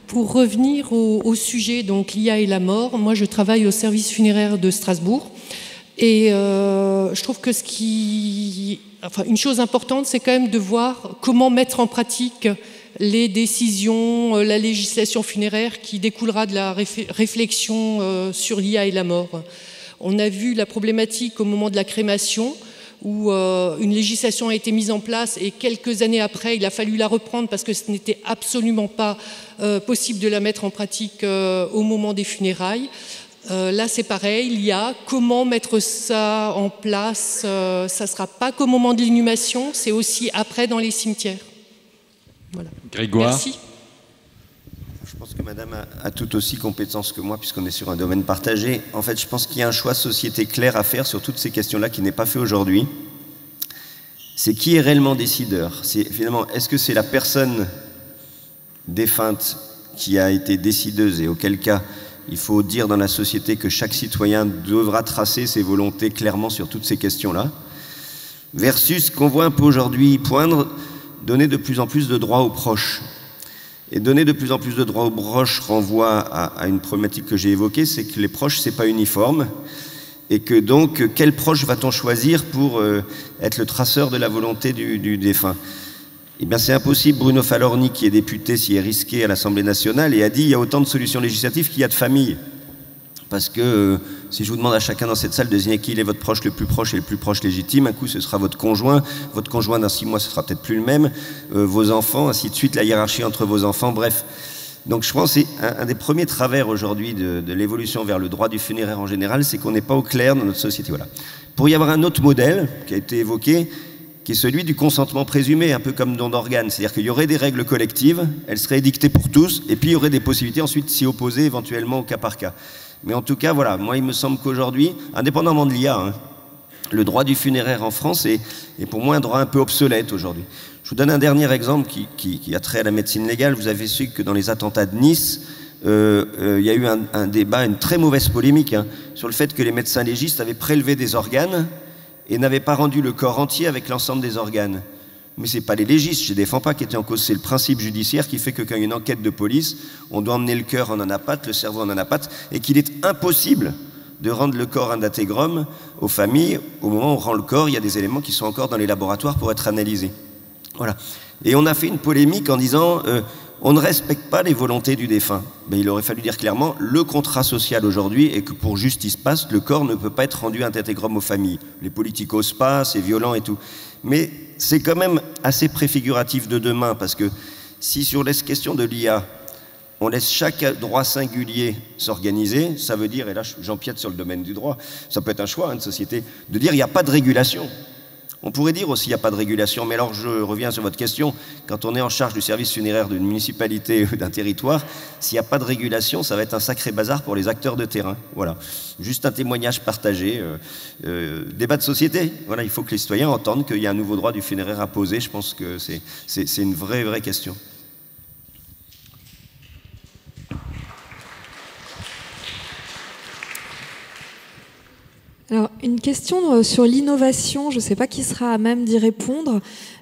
Pour revenir au sujet, donc l'IA et la mort, moi je travaille au service funéraire de Strasbourg et je trouve que une chose importante, c'est quand même de voir comment mettre en pratique les décisions, la législation funéraire qui découlera de la réflexion sur l'IA et la mort. On a vu la problématique au moment de la crémation, où une législation a été mise en place et quelques années après, il a fallu la reprendre parce que ce n'était absolument pas possible de la mettre en pratique au moment des funérailles. Là, c'est pareil, il y a comment mettre ça en place. Ça ne sera pas qu'au moment de l'inhumation, c'est aussi après dans les cimetières. Voilà. Grégoire. Merci. Je pense que madame a tout aussi compétence que moi, puisqu'on est sur un domaine partagé. En fait, je pense qu'il y a un choix société clair à faire sur toutes ces questions-là qui n'est pas fait aujourd'hui. C'est qui est réellement décideur. Finalement, est-ce que c'est la personne défunte qui a été décideuse, et auquel cas, il faut dire dans la société que chaque citoyen devra tracer ses volontés clairement sur toutes ces questions-là, versus ce qu'on voit un peu aujourd'hui poindre, donner de plus en plus de droits aux proches. Et donner de plus en plus de droits aux proches renvoie à une problématique que j'ai évoquée, c'est que les proches, c'est pas uniforme, et que donc, quel proche va-t-on choisir pour être le traceur de la volonté du défunt? Eh bien, c'est impossible. Bruno Falorni, qui est député, s'y est risqué à l'Assemblée nationale et a dit il y a autant de solutions législatives qu'il y a de familles. Parce que si je vous demande à chacun dans cette salle de désigner qui est votre proche le plus proche et le plus proche légitime, un coup ce sera votre conjoint dans 6 mois ce sera peut-être plus le même, vos enfants, ainsi de suite, la hiérarchie entre vos enfants, bref. Donc je pense que c'est un des premiers travers aujourd'hui de l'évolution vers le droit du funéraire en général, c'est qu'on n'est pas au clair dans notre société. Voilà. Pour y avoir un autre modèle qui a été évoqué, qui est celui du consentement présumé, un peu comme don d'organes, c'est-à-dire qu'il y aurait des règles collectives, elles seraient édictées pour tous, et puis il y aurait des possibilités ensuite de s'y opposer éventuellement au cas par cas. Mais en tout cas, voilà, moi il me semble qu'aujourd'hui, indépendamment de l'IA, le droit du funéraire en France est pour moi un droit un peu obsolète aujourd'hui. Je vous donne un dernier exemple qui a trait à la médecine légale. Vous avez su que dans les attentats de Nice, il y a eu un débat, une très mauvaise polémique sur le fait que les médecins légistes avaient prélevé des organes et n'avaient pas rendu le corps entier avec l'ensemble des organes. Mais ce n'est pas les légistes, je ne défends pas, qui étaient en cause, c'est le principe judiciaire qui fait que quand il y a une enquête de police, on doit emmener le cœur en anapathe, le cerveau en anapathe, et qu'il est impossible de rendre le corps intégrome aux familles. Au moment où on rend le corps, il y a des éléments qui sont encore dans les laboratoires pour être analysés. Voilà. Et on a fait une polémique en disant on ne respecte pas les volontés du défunt. Mais il aurait fallu dire clairement le contrat social aujourd'hui est que pour justice passe, le corps ne peut pas être rendu intégrome aux familles. Les politiques osent pas, c'est violent et tout. Mais c'est quand même assez préfiguratif de demain, parce que si sur les questions de l'IA, on laisse chaque droit singulier s'organiser, ça veut dire, et là j'empiète sur le domaine du droit, ça peut être un choix de société, de dire il n'y a pas de régulation. On pourrait dire aussi il n'y a pas de régulation, mais alors je reviens sur votre question, quand on est en charge du service funéraire d'une municipalité ou d'un territoire, s'il n'y a pas de régulation, ça va être un sacré bazar pour les acteurs de terrain. Voilà, juste un témoignage partagé, débat de société. Voilà, il faut que les citoyens entendent qu'il y a un nouveau droit du funéraire à poser. Je pense que c'est une vraie question. Alors, une question sur l'innovation, je ne sais pas qui sera à même d'y répondre.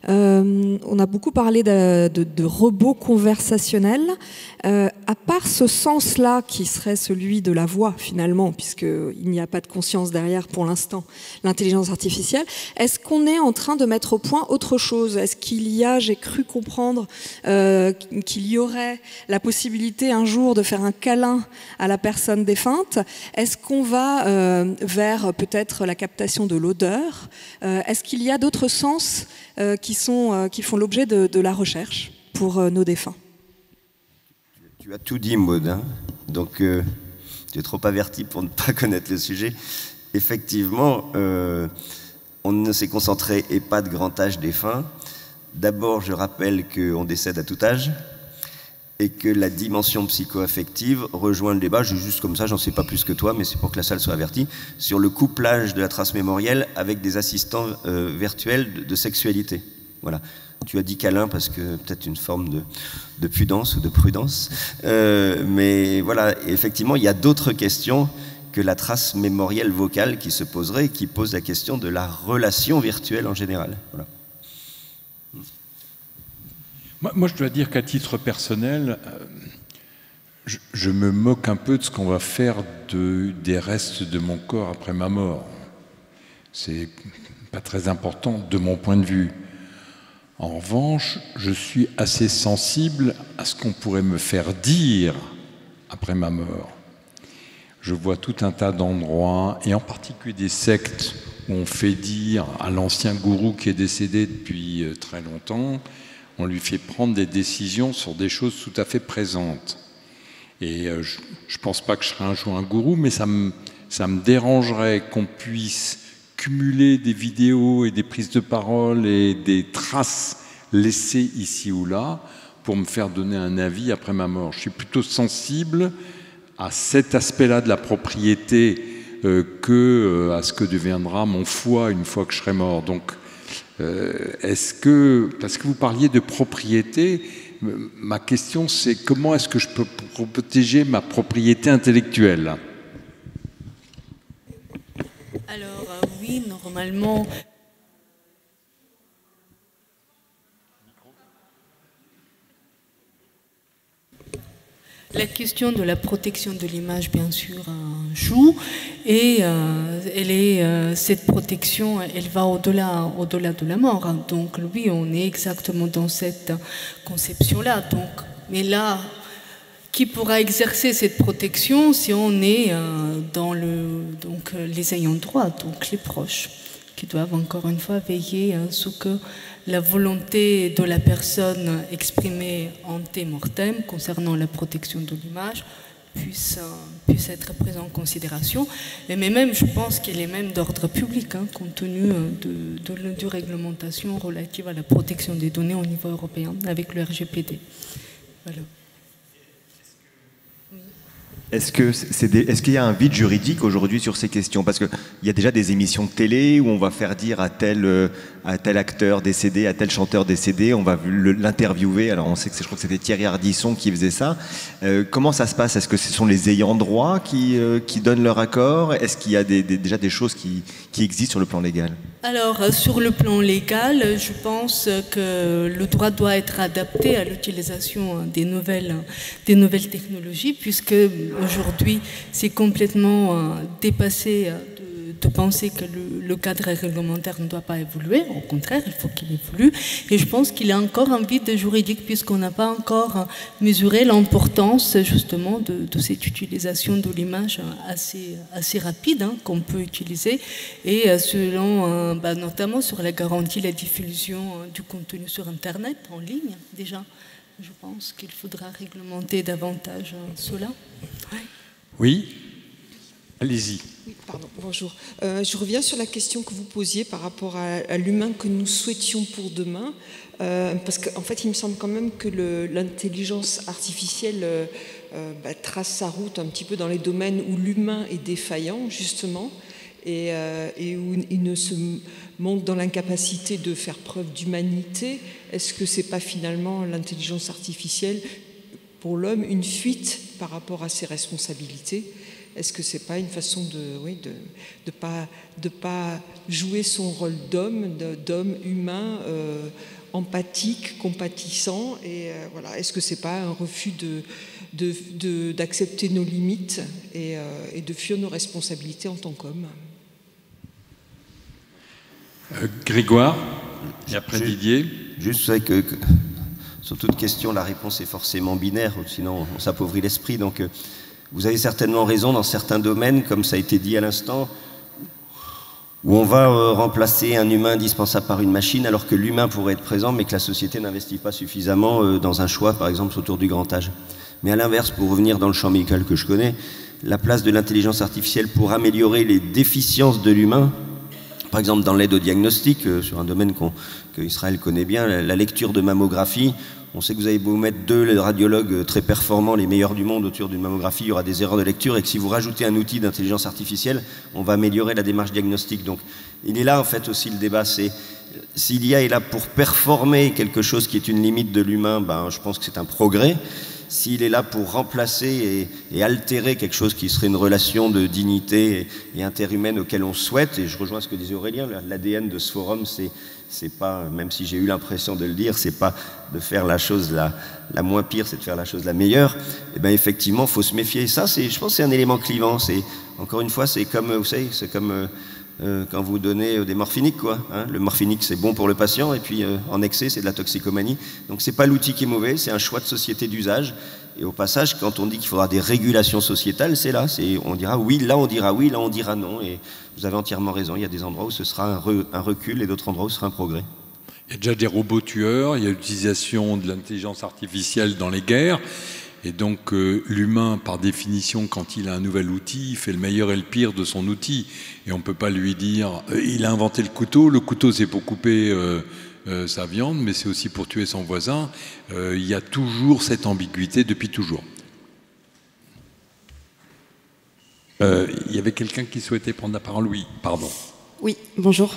On a beaucoup parlé de robots conversationnels. À part ce sens-là, qui serait celui de la voix, finalement, puisqu'il n'y a pas de conscience derrière pour l'instant, l'intelligence artificielle, est-ce qu'on est en train de mettre au point autre chose? Est-ce qu'il y a, j'ai cru comprendre, qu'il y aurait la possibilité un jour de faire un câlin à la personne défunte? Est-ce qu'on va vers peut-être la captation de l'odeur? Est-ce qu'il y a d'autres sens qui font l'objet de la recherche pour nos défunts? Tu as tout dit, Maud, hein. Donc tu es trop averti pour ne pas connaître le sujet. Effectivement, on ne s'est concentré et pas de grand âge défunt. D'abord, je rappelle qu'on décède à tout âge et que la dimension psycho-affective rejoint le débat, juste comme ça, j'en sais pas plus que toi, mais c'est pour que la salle soit avertie, sur le couplage de la trace mémorielle avec des assistants virtuels de sexualité. Voilà. Tu as dit câlin parce que peut-être une forme de pudence ou de prudence. Mais voilà, effectivement, il y a d'autres questions que la trace mémorielle vocale qui se poserait, qui pose la question de la relation virtuelle en général. Voilà. Moi, je dois dire qu'à titre personnel, je me moque un peu de ce qu'on va faire des restes de mon corps après ma mort. C'est pas très important de mon point de vue. En revanche, je suis assez sensible à ce qu'on pourrait me faire dire après ma mort. Je vois tout un tas d'endroits, et en particulier des sectes où on fait dire à l'ancien gourou qui est décédé depuis très longtemps, on lui fait prendre des décisions sur des choses tout à fait présentes. Et je ne pense pas que je serai un jour un gourou, mais ça me dérangerait qu'on puisse cumuler des vidéos et des prises de parole et des traces laissées ici ou là pour me faire donner un avis après ma mort. Je suis plutôt sensible à cet aspect-là de la propriété que à ce que deviendra mon foie une fois que je serai mort. Donc, parce que vous parliez de propriété, ma question c'est comment est-ce que je peux protéger ma propriété intellectuelle? Alors oui, normalement... La question de la protection de l'image, bien sûr, joue, et cette protection, elle va au-delà de la mort. Donc oui, on est exactement dans cette conception-là. Donc, mais là, qui pourra exercer cette protection si on est dans les ayants droit, donc les proches, qui doivent encore une fois veiller à ce que la volonté de la personne exprimée en mortem concernant la protection de l'image puisse être prise en considération. Mais même, je pense qu'elle est même d'ordre public, compte tenu de réglementation relative à la protection des données au niveau européen avec le RGPD. Voilà. Est-ce qu'il y a un vide juridique aujourd'hui sur ces questions? Parce qu'il y a déjà des émissions de télé où on va faire dire à tel acteur décédé, à tel chanteur décédé, on va l'interviewer. Alors on sait que je crois que c'était Thierry Ardisson qui faisait ça. Comment ça se passe? Est-ce que ce sont les ayants droit qui donnent leur accord? Est-ce qu'il y a déjà des choses qui existent sur le plan légal? Alors, sur le plan légal, je pense que le droit doit être adapté à l'utilisation des nouvelles technologies, puisque aujourd'hui, c'est complètement dépassé de penser que le cadre réglementaire ne doit pas évoluer. Au contraire, il faut qu'il évolue. Et je pense qu'il y a encore un vide juridique, puisqu'on n'a pas encore mesuré l'importance, justement, de cette utilisation de l'image assez rapide qu'on peut utiliser, et selon, notamment sur la garantie, la diffusion du contenu sur Internet, en ligne, déjà. Je pense qu'il faudra réglementer davantage cela. Ouais. Oui, allez-y. Oui, pardon, bonjour. Je reviens sur la question que vous posiez par rapport à l'humain que nous souhaitions pour demain, parce qu'en fait, il me semble quand même que l'intelligence artificielle trace sa route un petit peu dans les domaines où l'humain est défaillant, justement, et où il ne se montre dans l'incapacité de faire preuve d'humanité. Est-ce que c'est pas finalement l'intelligence artificielle pour l'homme une fuite par rapport à ses responsabilités? Est-ce que c'est pas une façon de pas jouer son rôle d'homme humain, empathique, compatissant, et voilà. Est-ce que c'est pas un refus d'accepter nos limites et de fuir nos responsabilités en tant qu'homme? Grégoire, et après Didier. Juste, vous savez que sur toute question, la réponse est forcément binaire, sinon on s'appauvrit l'esprit. Donc, vous avez certainement raison dans certains domaines, comme ça a été dit à l'instant, où on va remplacer un humain indispensable par une machine, alors que l'humain pourrait être présent, mais que la société n'investit pas suffisamment dans un choix, par exemple, autour du grand âge. Mais à l'inverse, pour revenir dans le champ médical que je connais, la place de l'intelligence artificielle pour améliorer les déficiences de l'humain, par exemple dans l'aide au diagnostic, sur un domaine que Israël connaît bien, la lecture de mammographie. On sait que vous avez beau mettre 2 radiologues très performants, les meilleurs du monde, autour d'une mammographie, il y aura des erreurs de lecture, et que si vous rajoutez un outil d'intelligence artificielle, on va améliorer la démarche diagnostique. Donc il est là en fait aussi le débat, c'est si l'IA est là pour performer quelque chose qui est une limite de l'humain, je pense que c'est un progrès. S'il est là pour remplacer et altérer quelque chose qui serait une relation de dignité et interhumaine auquel on souhaite, et je rejoins ce que disait Aurélien, l'ADN de ce forum, c'est pas, même si j'ai eu l'impression de le dire, c'est pas de faire la chose la moins pire, c'est de faire la chose la meilleure. Et bien effectivement, il faut se méfier. Et ça, je pense que c'est un élément clivant. Encore une fois, c'est comme, vous savez, c'est comme quand vous donnez des morphiniques, quoi. Hein. Le morphinique, c'est bon pour le patient, et puis en excès, c'est de la toxicomanie. Donc c'est pas l'outil qui est mauvais, c'est un choix de société d'usage. Et au passage, quand on dit qu'il faudra des régulations sociétales, c'est là. On dira oui, là on dira oui, là on dira non. Et vous avez entièrement raison, il y a des endroits où ce sera un recul et d'autres endroits où ce sera un progrès. Il y a déjà des robots tueurs, il y a l'utilisation de l'intelligence artificielle dans les guerres. Et donc l'humain, par définition, quand il a un nouvel outil, il fait le meilleur et le pire de son outil. Et on ne peut pas lui dire il a inventé le couteau c'est pour couper sa viande, mais c'est aussi pour tuer son voisin. Il y a toujours cette ambiguïté depuis toujours. Il y avait quelqu'un qui souhaitait prendre la parole. Oui, pardon. Oui, bonjour.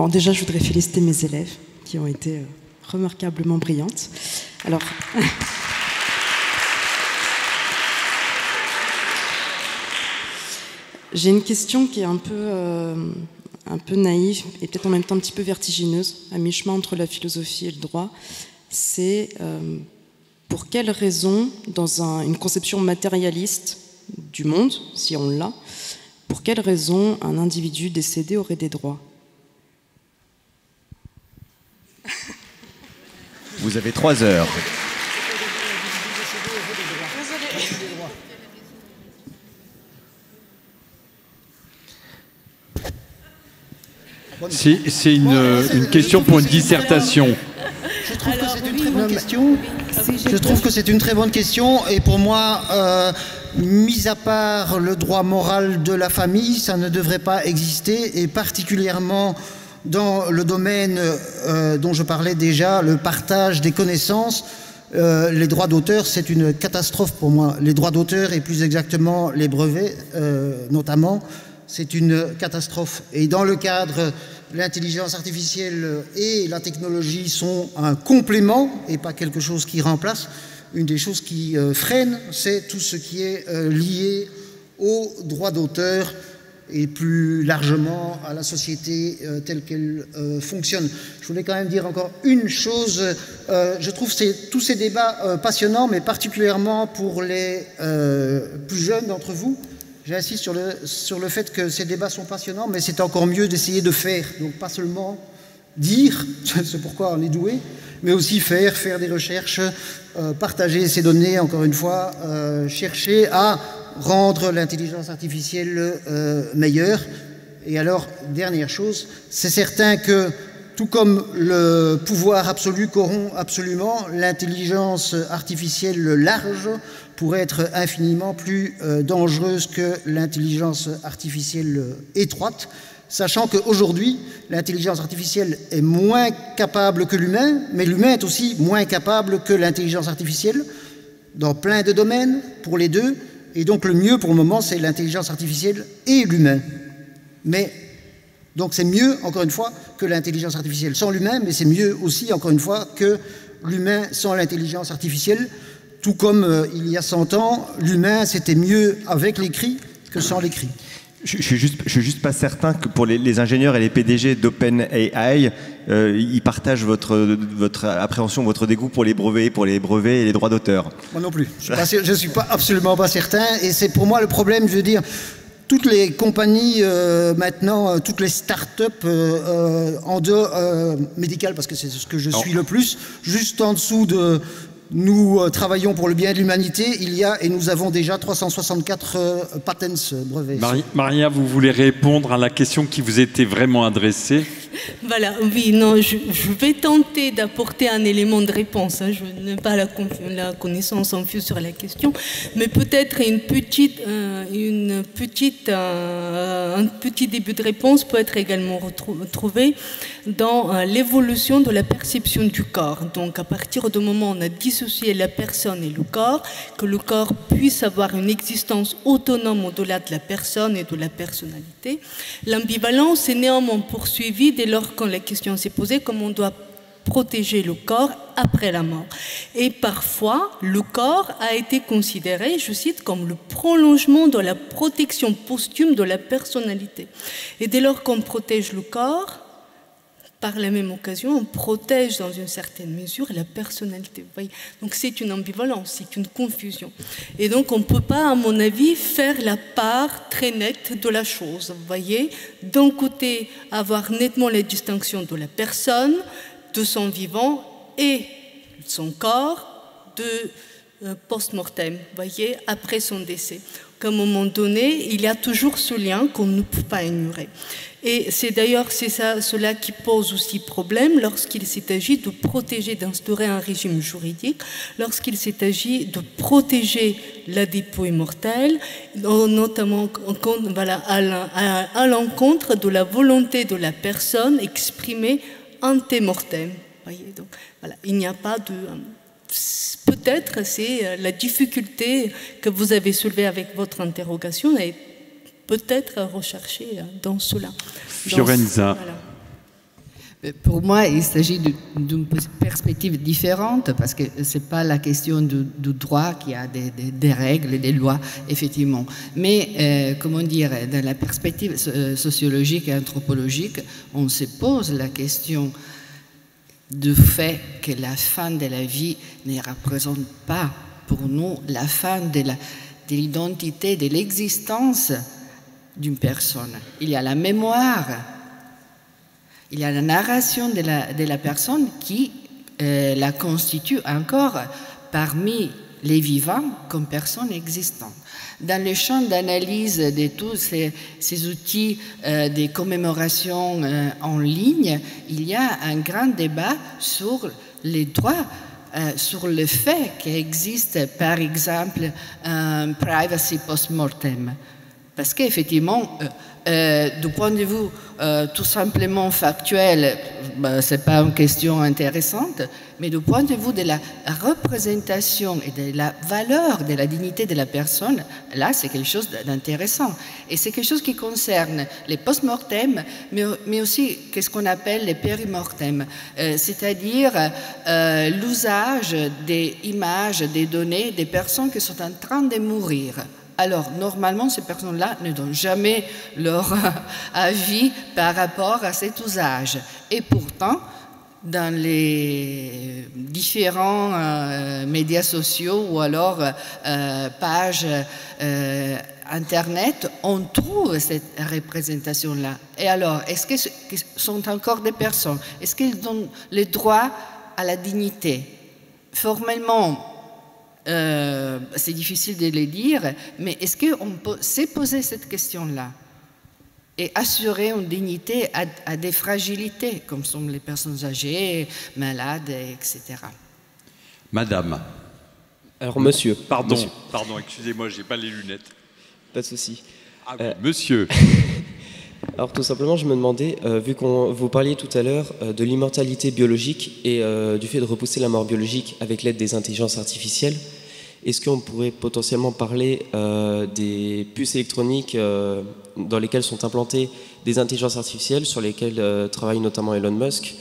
Déjà, je voudrais féliciter mes élèves qui ont été remarquablement brillantes. Alors... J'ai une question qui est un peu naïve et peut-être en même temps un petit peu vertigineuse, à mi-chemin entre la philosophie et le droit. C'est pour quelles raisons, dans une conception matérialiste du monde, si on l'a, pour quelles raisons un individu décédé aurait des droits? Vous avez 3 heures. C'est une question pour une dissertation. Je trouve que c'est une très bonne question. Je trouve que c'est une très bonne question. Et pour moi, mis à part le droit moral de la famille, ça ne devrait pas exister. Et particulièrement dans le domaine dont je parlais déjà, le partage des connaissances, les droits d'auteur, c'est une catastrophe pour moi. Les droits d'auteur et plus exactement les brevets, notamment, c'est une catastrophe. Et dans le cadre, l'intelligence artificielle et la technologie sont un complément et pas quelque chose qui remplace. Une des choses qui freine, c'est tout ce qui est lié aux droits d'auteur et plus largement à la société telle qu'elle fonctionne. Je voulais quand même dire encore une chose. Je trouve tous ces débats passionnants, mais particulièrement pour les plus jeunes d'entre vous. J'insiste sur le fait que ces débats sont passionnants, mais c'est encore mieux d'essayer de faire. Donc pas seulement dire, c'est pourquoi on est doué, mais aussi faire des recherches, partager ces données, encore une fois, chercher à rendre l'intelligence artificielle meilleure. Et alors, dernière chose, c'est certain que tout comme le pouvoir absolu corrompt absolument, l'intelligence artificielle large pourrait être infiniment plus dangereuse que l'intelligence artificielle étroite, sachant qu'aujourd'hui, l'intelligence artificielle est moins capable que l'humain, mais l'humain est aussi moins capable que l'intelligence artificielle dans plein de domaines, pour les deux. Et donc le mieux pour le moment, c'est l'intelligence artificielle et l'humain. Mais donc c'est mieux, encore une fois, que l'intelligence artificielle sans l'humain, mais c'est mieux aussi, encore une fois, que l'humain sans l'intelligence artificielle. Tout comme il y a 100 ans, l'humain, c'était mieux avec l'écrit que sans l'écrit. Je suis juste pas certain que pour les ingénieurs et les PDG d'OpenAI, ils partagent votre appréhension, votre dégoût pour les brevets et les droits d'auteur. Moi non plus. Je suis absolument pas certain. Et c'est pour moi le problème, je veux dire, toutes les compagnies maintenant, toutes les start-up médicales, parce que c'est ce que je suis le plus, juste en dessous de... Nous travaillons pour le bien de l'humanité. Et nous avons déjà 364 patents brevets. Maria, vous voulez répondre à la question qui vous était vraiment adressée? Voilà, oui, non, je vais tenter d'apporter un élément de réponse. Je n'ai pas la connaissance infuse sur la question, mais peut-être un petit début de réponse peut être également retrouvé dans l'évolution de la perception du corps. Donc, à partir du moment où on a dissocié la personne et le corps, que le corps puisse avoir une existence autonome au-delà de la personne et de la personnalité, l'ambivalence est néanmoins poursuivie dès lors que la question s'est posée comment on doit protéger le corps après la mort. Et parfois, le corps a été considéré, je cite, comme le prolongement de la protection posthume de la personnalité. Et dès lors qu'on protège le corps, par la même occasion, on protège dans une certaine mesure la personnalité. Vous voyez, donc c'est une ambivalence, c'est une confusion. Et donc on ne peut pas, à mon avis, faire la part très nette de la chose. Vous voyez, d'un côté, avoir nettement la distinction de la personne, de son vivant et de son corps, de post-mortem, vous voyez, après son décès. Qu'à un moment donné, il y a toujours ce lien qu'on ne peut pas ignorer. Et c'est d'ailleurs cela qui pose aussi problème lorsqu'il s'est agi de protéger, d'instaurer un régime juridique, lorsqu'il s'est agi de protéger la dépouille mortelle, notamment à l'encontre de la volonté de la personne exprimée ante mortem. Voyez, donc, voilà, il n'y a pas de... Peut-être c'est la difficulté que vous avez soulevée avec votre interrogation et peut-être rechercher dans cela. Fiorenza. Voilà. Pour moi, il s'agit d'une perspective différente parce que ce n'est pas la question du droit qui a des règles et des lois, effectivement. Mais, comment dire, dans la perspective sociologique et anthropologique, on se pose la question du fait que la fin de la vie ne représente pas pour nous la fin de l'identité, de l'existence d'une personne. Il y a la mémoire, il y a la narration de la personne qui la constitue encore parmi les vivants comme personne existante. Dans le champ d'analyse de tous ces outils de commémoration en ligne, il y a un grand débat sur les droits, sur le fait qu'il existe, par exemple, un privacy post-mortem. Parce qu'effectivement, du point de vue tout simplement factuel, ce n'est pas une question intéressante, mais du point de vue de la représentation et de la valeur de la dignité de la personne, là, c'est quelque chose d'intéressant. Et c'est quelque chose qui concerne les post-mortem, mais aussi qu'est-ce qu'on appelle les périmortem, c'est-à-dire l'usage des images, des données des personnes qui sont en train de mourir. Alors, normalement, ces personnes-là ne donnent jamais leur avis par rapport à cet usage. Et pourtant, dans les différents médias sociaux ou alors pages Internet, on trouve cette représentation-là. Et alors, est-ce que ce sont encore des personnes? Est-ce qu'ils ont le droit à la dignité? Formellement, c'est difficile de le dire, mais est-ce qu'on peut se poser cette question-là et assurer une dignité à des fragilités, comme sont les personnes âgées, malades, etc. Madame. Alors, monsieur. Pardon, excusez-moi, je n'ai pas les lunettes. Pas de souci. Ah oui, monsieur. Alors, tout simplement, je me demandais, vu que vous parliez tout à l'heure de l'immortalité biologique et du fait de repousser la mort biologique avec l'aide des intelligences artificielles, est-ce qu'on pourrait potentiellement parler des puces électroniques dans lesquelles sont implantées des intelligences artificielles, sur lesquelles travaille notamment Elon Musk,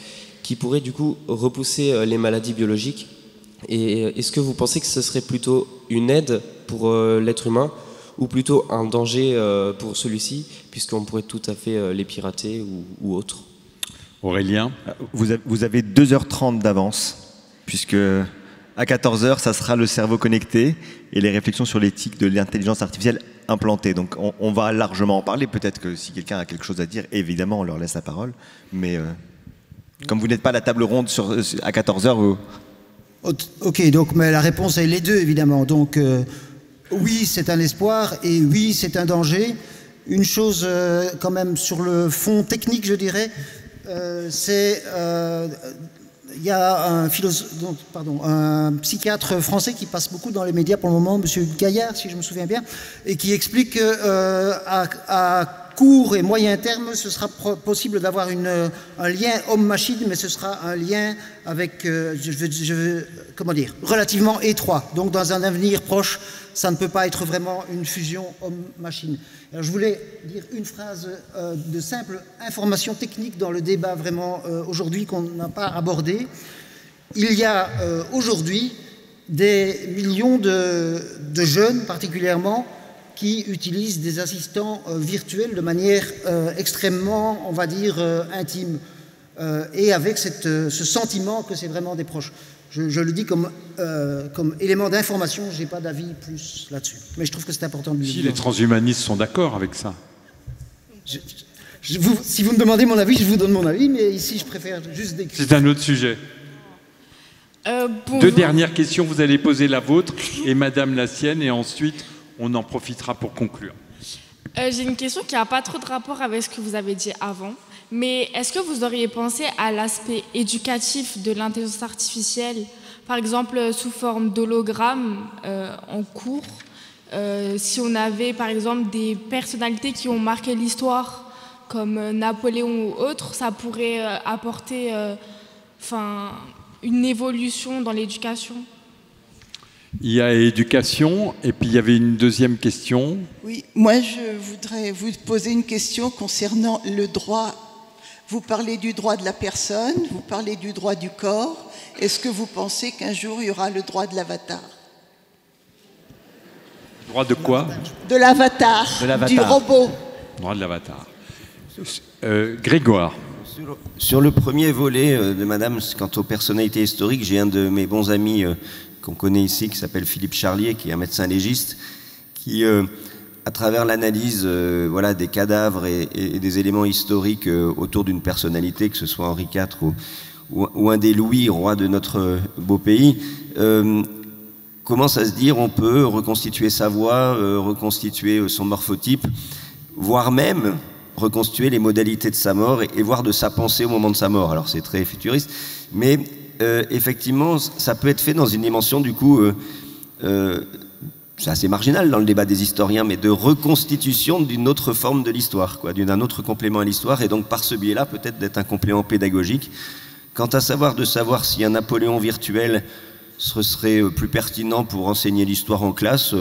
qui pourraient du coup repousser les maladies biologiques? Et est-ce que vous pensez que ce serait plutôt une aide pour l'être humain ou plutôt un danger pour celui-ci, puisqu'on pourrait tout à fait les pirater ou autre? Aurélien? Vous avez 2h30 d'avance, puisque à 14h, ça sera le cerveau connecté et les réflexions sur l'éthique de l'intelligence artificielle implantée. Donc on va largement en parler. Peut-être que si quelqu'un a quelque chose à dire, évidemment, on leur laisse la parole. Mais comme vous n'êtes pas à la table ronde à 14h, vous... Ok, donc mais la réponse est les deux, évidemment. Donc oui, c'est un espoir et oui, c'est un danger. Une chose quand même sur le fond technique, je dirais, c'est... il y a un psychiatre français qui passe beaucoup dans les médias pour le moment, M. Gaillard, si je me souviens bien, et qui explique qu'à court et moyen terme, ce sera possible d'avoir un lien homme-machine, mais ce sera un lien avec, comment dire, relativement étroit. Donc dans un avenir proche, ça ne peut pas être vraiment une fusion homme-machine. Alors, je voulais dire une phrase de simple information technique dans le débat vraiment aujourd'hui qu'on n'a pas abordé. Il y a aujourd'hui des millions de jeunes particulièrement qui utilisent des assistants virtuels de manière extrêmement, on va dire, intime et avec ce sentiment que c'est vraiment des proches. Je le dis comme élément d'information, je n'ai pas d'avis plus là-dessus. Mais je trouve que c'est important de le dire. Si les transhumanistes sont d'accord avec ça. Si vous me demandez mon avis, je vous donne mon avis, mais ici je préfère juste décrire. C'est un autre sujet. Deux dernières questions, vous allez poser la vôtre et madame la sienne, et ensuite on en profitera pour conclure. J'ai une question qui n'a pas trop de rapport avec ce que vous avez dit avant. Mais est-ce que vous auriez pensé à l'aspect éducatif de l'intelligence artificielle, par exemple sous forme d'hologramme en cours, si on avait par exemple des personnalités qui ont marqué l'histoire, comme Napoléon ou autres, ça pourrait apporter une évolution dans l'éducation? Il y a éducation, et puis il y avait une deuxième question. Oui, moi je voudrais vous poser une question concernant le droit. Vous parlez du droit de la personne, vous parlez du droit du corps. Est-ce que vous pensez qu'un jour il y aura le droit de l'avatar? Droit de quoi? De l'avatar, du robot. Droit de l'avatar. Grégoire. Sur le premier volet de madame, quant aux personnalités historiques, j'ai un de mes bons amis qu'on connaît ici, qui s'appelle Philippe Charlier, qui est un médecin légiste, qui, à travers l'analyse des cadavres et des éléments historiques autour d'une personnalité, que ce soit Henri IV ou un des Louis, roi de notre beau pays, commence à se dire on peut reconstituer sa voix, reconstituer son morphotype, voire même reconstituer les modalités de sa mort et voir de sa pensée au moment de sa mort. Alors c'est très futuriste, mais effectivement, ça peut être fait dans une dimension du coup c'est assez marginal dans le débat des historiens, mais de reconstitution d'une autre forme de l'histoire, d'un autre complément à l'histoire, et donc par ce biais-là, peut-être d'être un complément pédagogique. Quant à savoir si un Napoléon virtuel serait plus pertinent pour enseigner l'histoire en classe,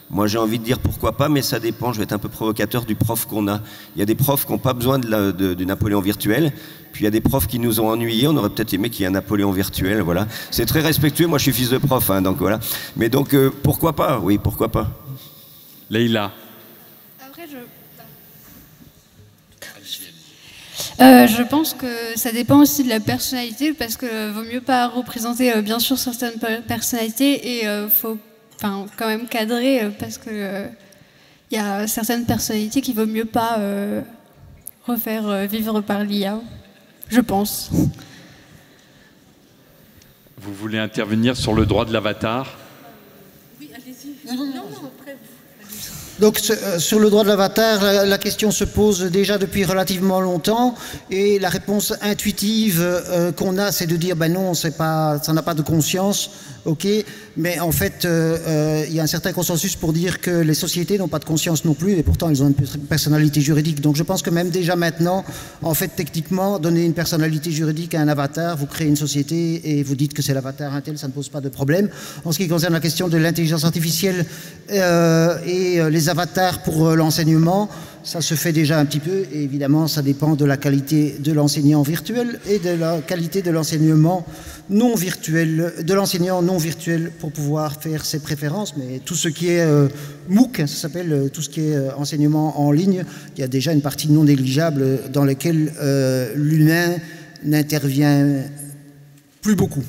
moi j'ai envie de dire pourquoi pas, mais ça dépend, je vais être un peu provocateur, du prof qu'on a. Il y a des profs qui n'ont pas besoin du Napoléon virtuel, puis il y a des profs qui nous ont ennuyés, on aurait peut-être aimé qu'il y ait un Napoléon virtuel, voilà. C'est très respectueux, moi je suis fils de prof, hein, donc voilà. Mais donc pourquoi pas, oui, pourquoi pas. Leïla. Après, je pense que ça dépend aussi de la personnalité, parce que vaut mieux pas représenter bien sûr certaines personnalités, et faut quand même cadrer, parce que il y a certaines personnalités qu'il vaut mieux pas refaire vivre par l'IA, je pense. Vous voulez intervenir sur le droit de l'avatar? Oui, allez-y. Non, après. Donc sur le droit de l'avatar, la question se pose déjà depuis relativement longtemps, et la réponse intuitive qu'on a, c'est de dire ben non, ça n'a pas de conscience, ok, mais en fait il y a un certain consensus pour dire que les sociétés n'ont pas de conscience non plus, et pourtant elles ont une personnalité juridique. Donc je pense que même déjà maintenant, en fait techniquement, donner une personnalité juridique à un avatar, vous créez une société et vous dites que c'est l'avatar un tel, ça ne pose pas de problème. En ce qui concerne la question de l'intelligence artificielle et les avatars pour l'enseignement, ça se fait déjà un petit peu, et évidemment ça dépend de la qualité de l'enseignant virtuel et de la qualité de l'enseignement non virtuel, de l'enseignant non virtuel, pour pouvoir faire ses préférences. Mais tout ce qui est MOOC, ça s'appelle tout ce qui est enseignement en ligne, il y a déjà une partie non négligeable dans laquelle l'humain n'intervient plus beaucoup.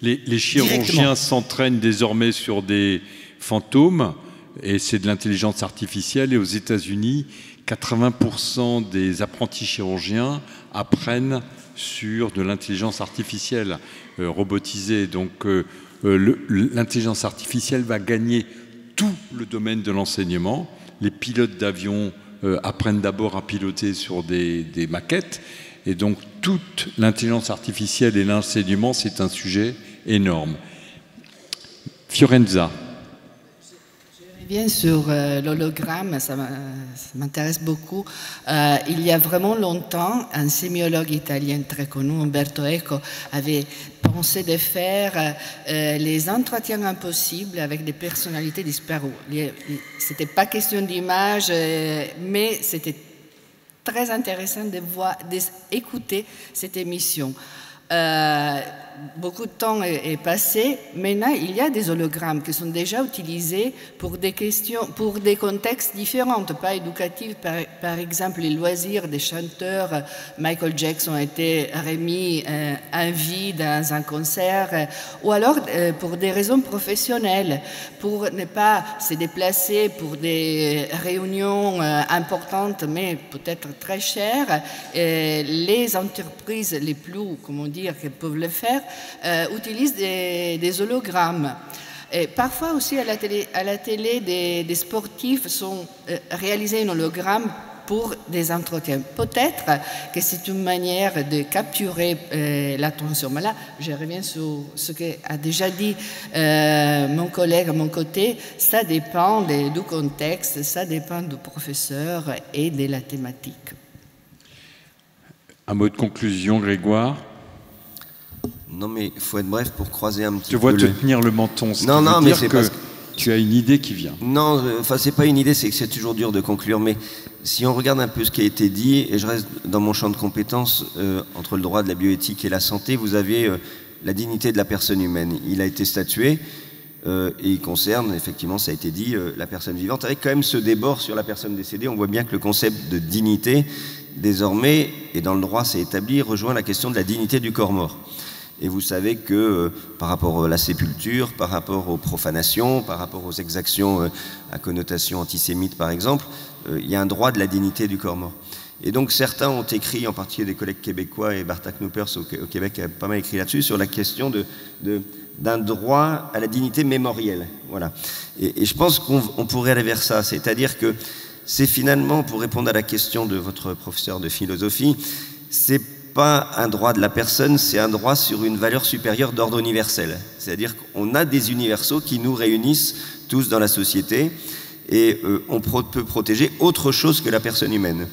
Les chirurgiens s'entraînent désormais sur des fantômes, et c'est de l'intelligence artificielle, et aux États-Unis, 80% des apprentis chirurgiens apprennent sur de l'intelligence artificielle robotisée. Donc l'intelligence artificielle va gagner tout le domaine de l'enseignement. Les pilotes d'avion apprennent d'abord à piloter sur des maquettes, et donc toute l'intelligence artificielle et l'enseignement, c'est un sujet énorme. Fiorenza. Bien sur l'hologramme, ça m'intéresse beaucoup. Il y a vraiment longtemps, un sémiologue italien très connu, Umberto Eco, avait pensé de faire les entretiens impossibles avec des personnalités disparues. C'était pas question d'image, mais c'était très intéressant d'écouter cette émission. Beaucoup de temps est passé. Maintenant, il y a des hologrammes qui sont déjà utilisés pour des questions, pour des contextes différents, pas éducatifs. Par exemple, les loisirs des chanteurs. Michael Jackson a été remis en vie dans un concert, ou alors pour des raisons professionnelles, pour ne pas se déplacer pour des réunions importantes, mais peut-être très chères. Les entreprises les plus, comment dire, qui peuvent le faire, utilisent des hologrammes. Et parfois aussi à la télé, des sportifs sont réalisés en hologramme pour des entretiens. Peut-être que c'est une manière de capturer l'attention. Mais là, je reviens sur ce qu'a déjà dit mon collègue à mon côté. Ça dépend du contexte, ça dépend du professeur et de la thématique. Un mot de conclusion, Grégoire? Non, mais il faut être bref pour croiser un petit peu. Je vois te tenir le menton. Non, mais c'est parce que tu as une idée qui vient. Non, enfin, c'est pas une idée, c'est que c'est toujours dur de conclure. Mais si on regarde un peu ce qui a été dit, et je reste dans mon champ de compétences, entre le droit de la bioéthique et la santé, vous avez la dignité de la personne humaine. Il a été statué, et il concerne, effectivement, ça a été dit, la personne vivante, avec quand même ce débord sur la personne décédée. On voit bien que le concept de dignité, désormais, et dans le droit c'est établi, rejoint la question de la dignité du corps mort. Et vous savez que par rapport à la sépulture, par rapport aux profanations, par rapport aux exactions à connotation antisémite par exemple, il y a un droit de la dignité du corps mort. Et donc certains ont écrit, en particulier des collègues québécois, et Barta Knoopers au Québec a pas mal écrit là-dessus, sur la question d'un droit à la dignité mémorielle. Voilà. Et je pense qu'on pourrait aller vers ça, c'est-à-dire que c'est finalement, pour répondre à la question de votre professeur de philosophie, c'est pas un droit de la personne, c'est un droit sur une valeur supérieure d'ordre universel. C'est-à-dire qu'on a des universaux qui nous réunissent tous dans la société et on peut protéger autre chose que la personne humaine.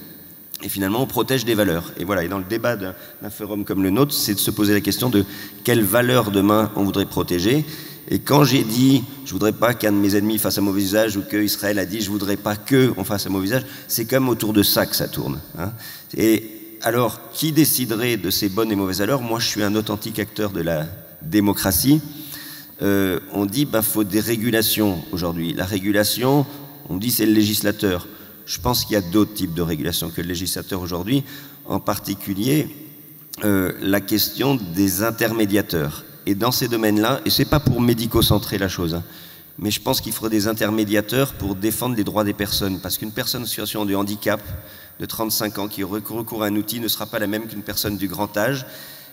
Et finalement, on protège des valeurs. Et voilà, et dans le débat d'un forum comme le nôtre, c'est de se poser la question de quelles valeurs demain on voudrait protéger. Et quand j'ai dit « je voudrais pas qu'un de mes ennemis fasse un mauvais usage » ou que Israël a dit « je voudrais pas qu'on fasse un mauvais usage », c'est comme autour de ça que ça tourne. Hein. Et alors, qui déciderait de ces bonnes et mauvaises valeurs? Moi, je suis un authentique acteur de la démocratie. On dit qu'il faut des régulations aujourd'hui. La régulation, on dit c'est le législateur. Je pense qu'il y a d'autres types de régulation que le législateur aujourd'hui, en particulier la question des intermédiateurs. Et dans ces domaines-là, et ce n'est pas pour médico-centrer la chose, hein, mais je pense qu'il faudrait des intermédiateurs pour défendre les droits des personnes. Parce qu'une personne en situation de handicap de 35 ans qui recourt à un outil ne sera pas la même qu'une personne du grand âge.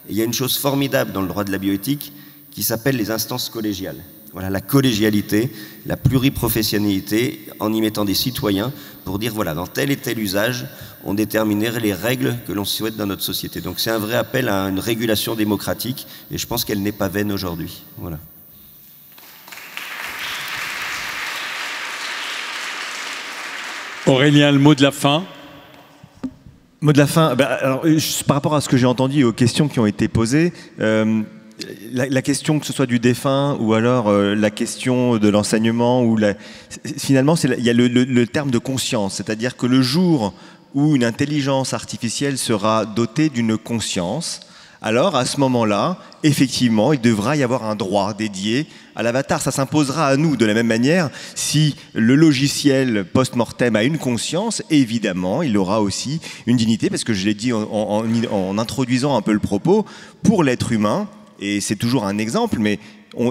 Et il y a une chose formidable dans le droit de la bioéthique qui s'appelle les instances collégiales. Voilà, la collégialité, la pluriprofessionnalité, en y mettant des citoyens pour dire, voilà, dans tel et tel usage, on déterminerait les règles que l'on souhaite dans notre société. Donc c'est un vrai appel à une régulation démocratique, et je pense qu'elle n'est pas vaine aujourd'hui. Voilà. Aurélien, le mot de la fin. Mot de la fin, alors, par rapport à ce que j'ai entendu et aux questions qui ont été posées, la question que ce soit du défunt ou alors la question de l'enseignement, finalement il y a le terme de conscience, c'est-à-dire que le jour où une intelligence artificielle sera dotée d'une conscience, alors à ce moment-là, effectivement, il devra y avoir un droit dédié à l'avatar. Ça s'imposera à nous de la même manière. Si le logiciel post-mortem a une conscience, évidemment, il aura aussi une dignité, parce que je l'ai dit en introduisant un peu le propos, pour l'être humain, et c'est toujours un exemple, mais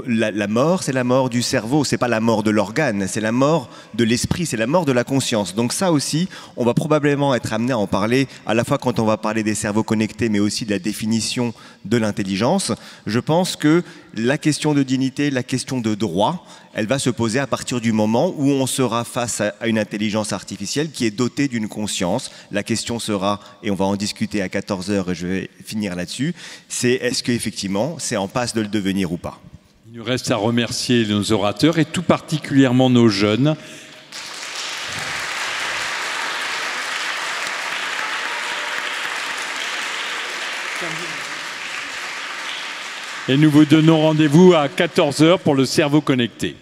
la mort, c'est la mort du cerveau, c'est pas la mort de l'organe, c'est la mort de l'esprit, c'est la mort de la conscience. Donc ça aussi, on va probablement être amené à en parler, à la fois quand on va parler des cerveaux connectés, mais aussi de la définition de l'intelligence. Je pense que la question de dignité, la question de droit, elle va se poser à partir du moment où on sera face à une intelligence artificielle qui est dotée d'une conscience. La question sera, et on va en discuter à 14h et je vais finir là-dessus, c'est est-ce qu'effectivement c'est en passe de le devenir ou pas? Il nous reste à remercier nos orateurs et tout particulièrement nos jeunes. Et nous vous donnons rendez-vous à 14h pour le cerveau connecté.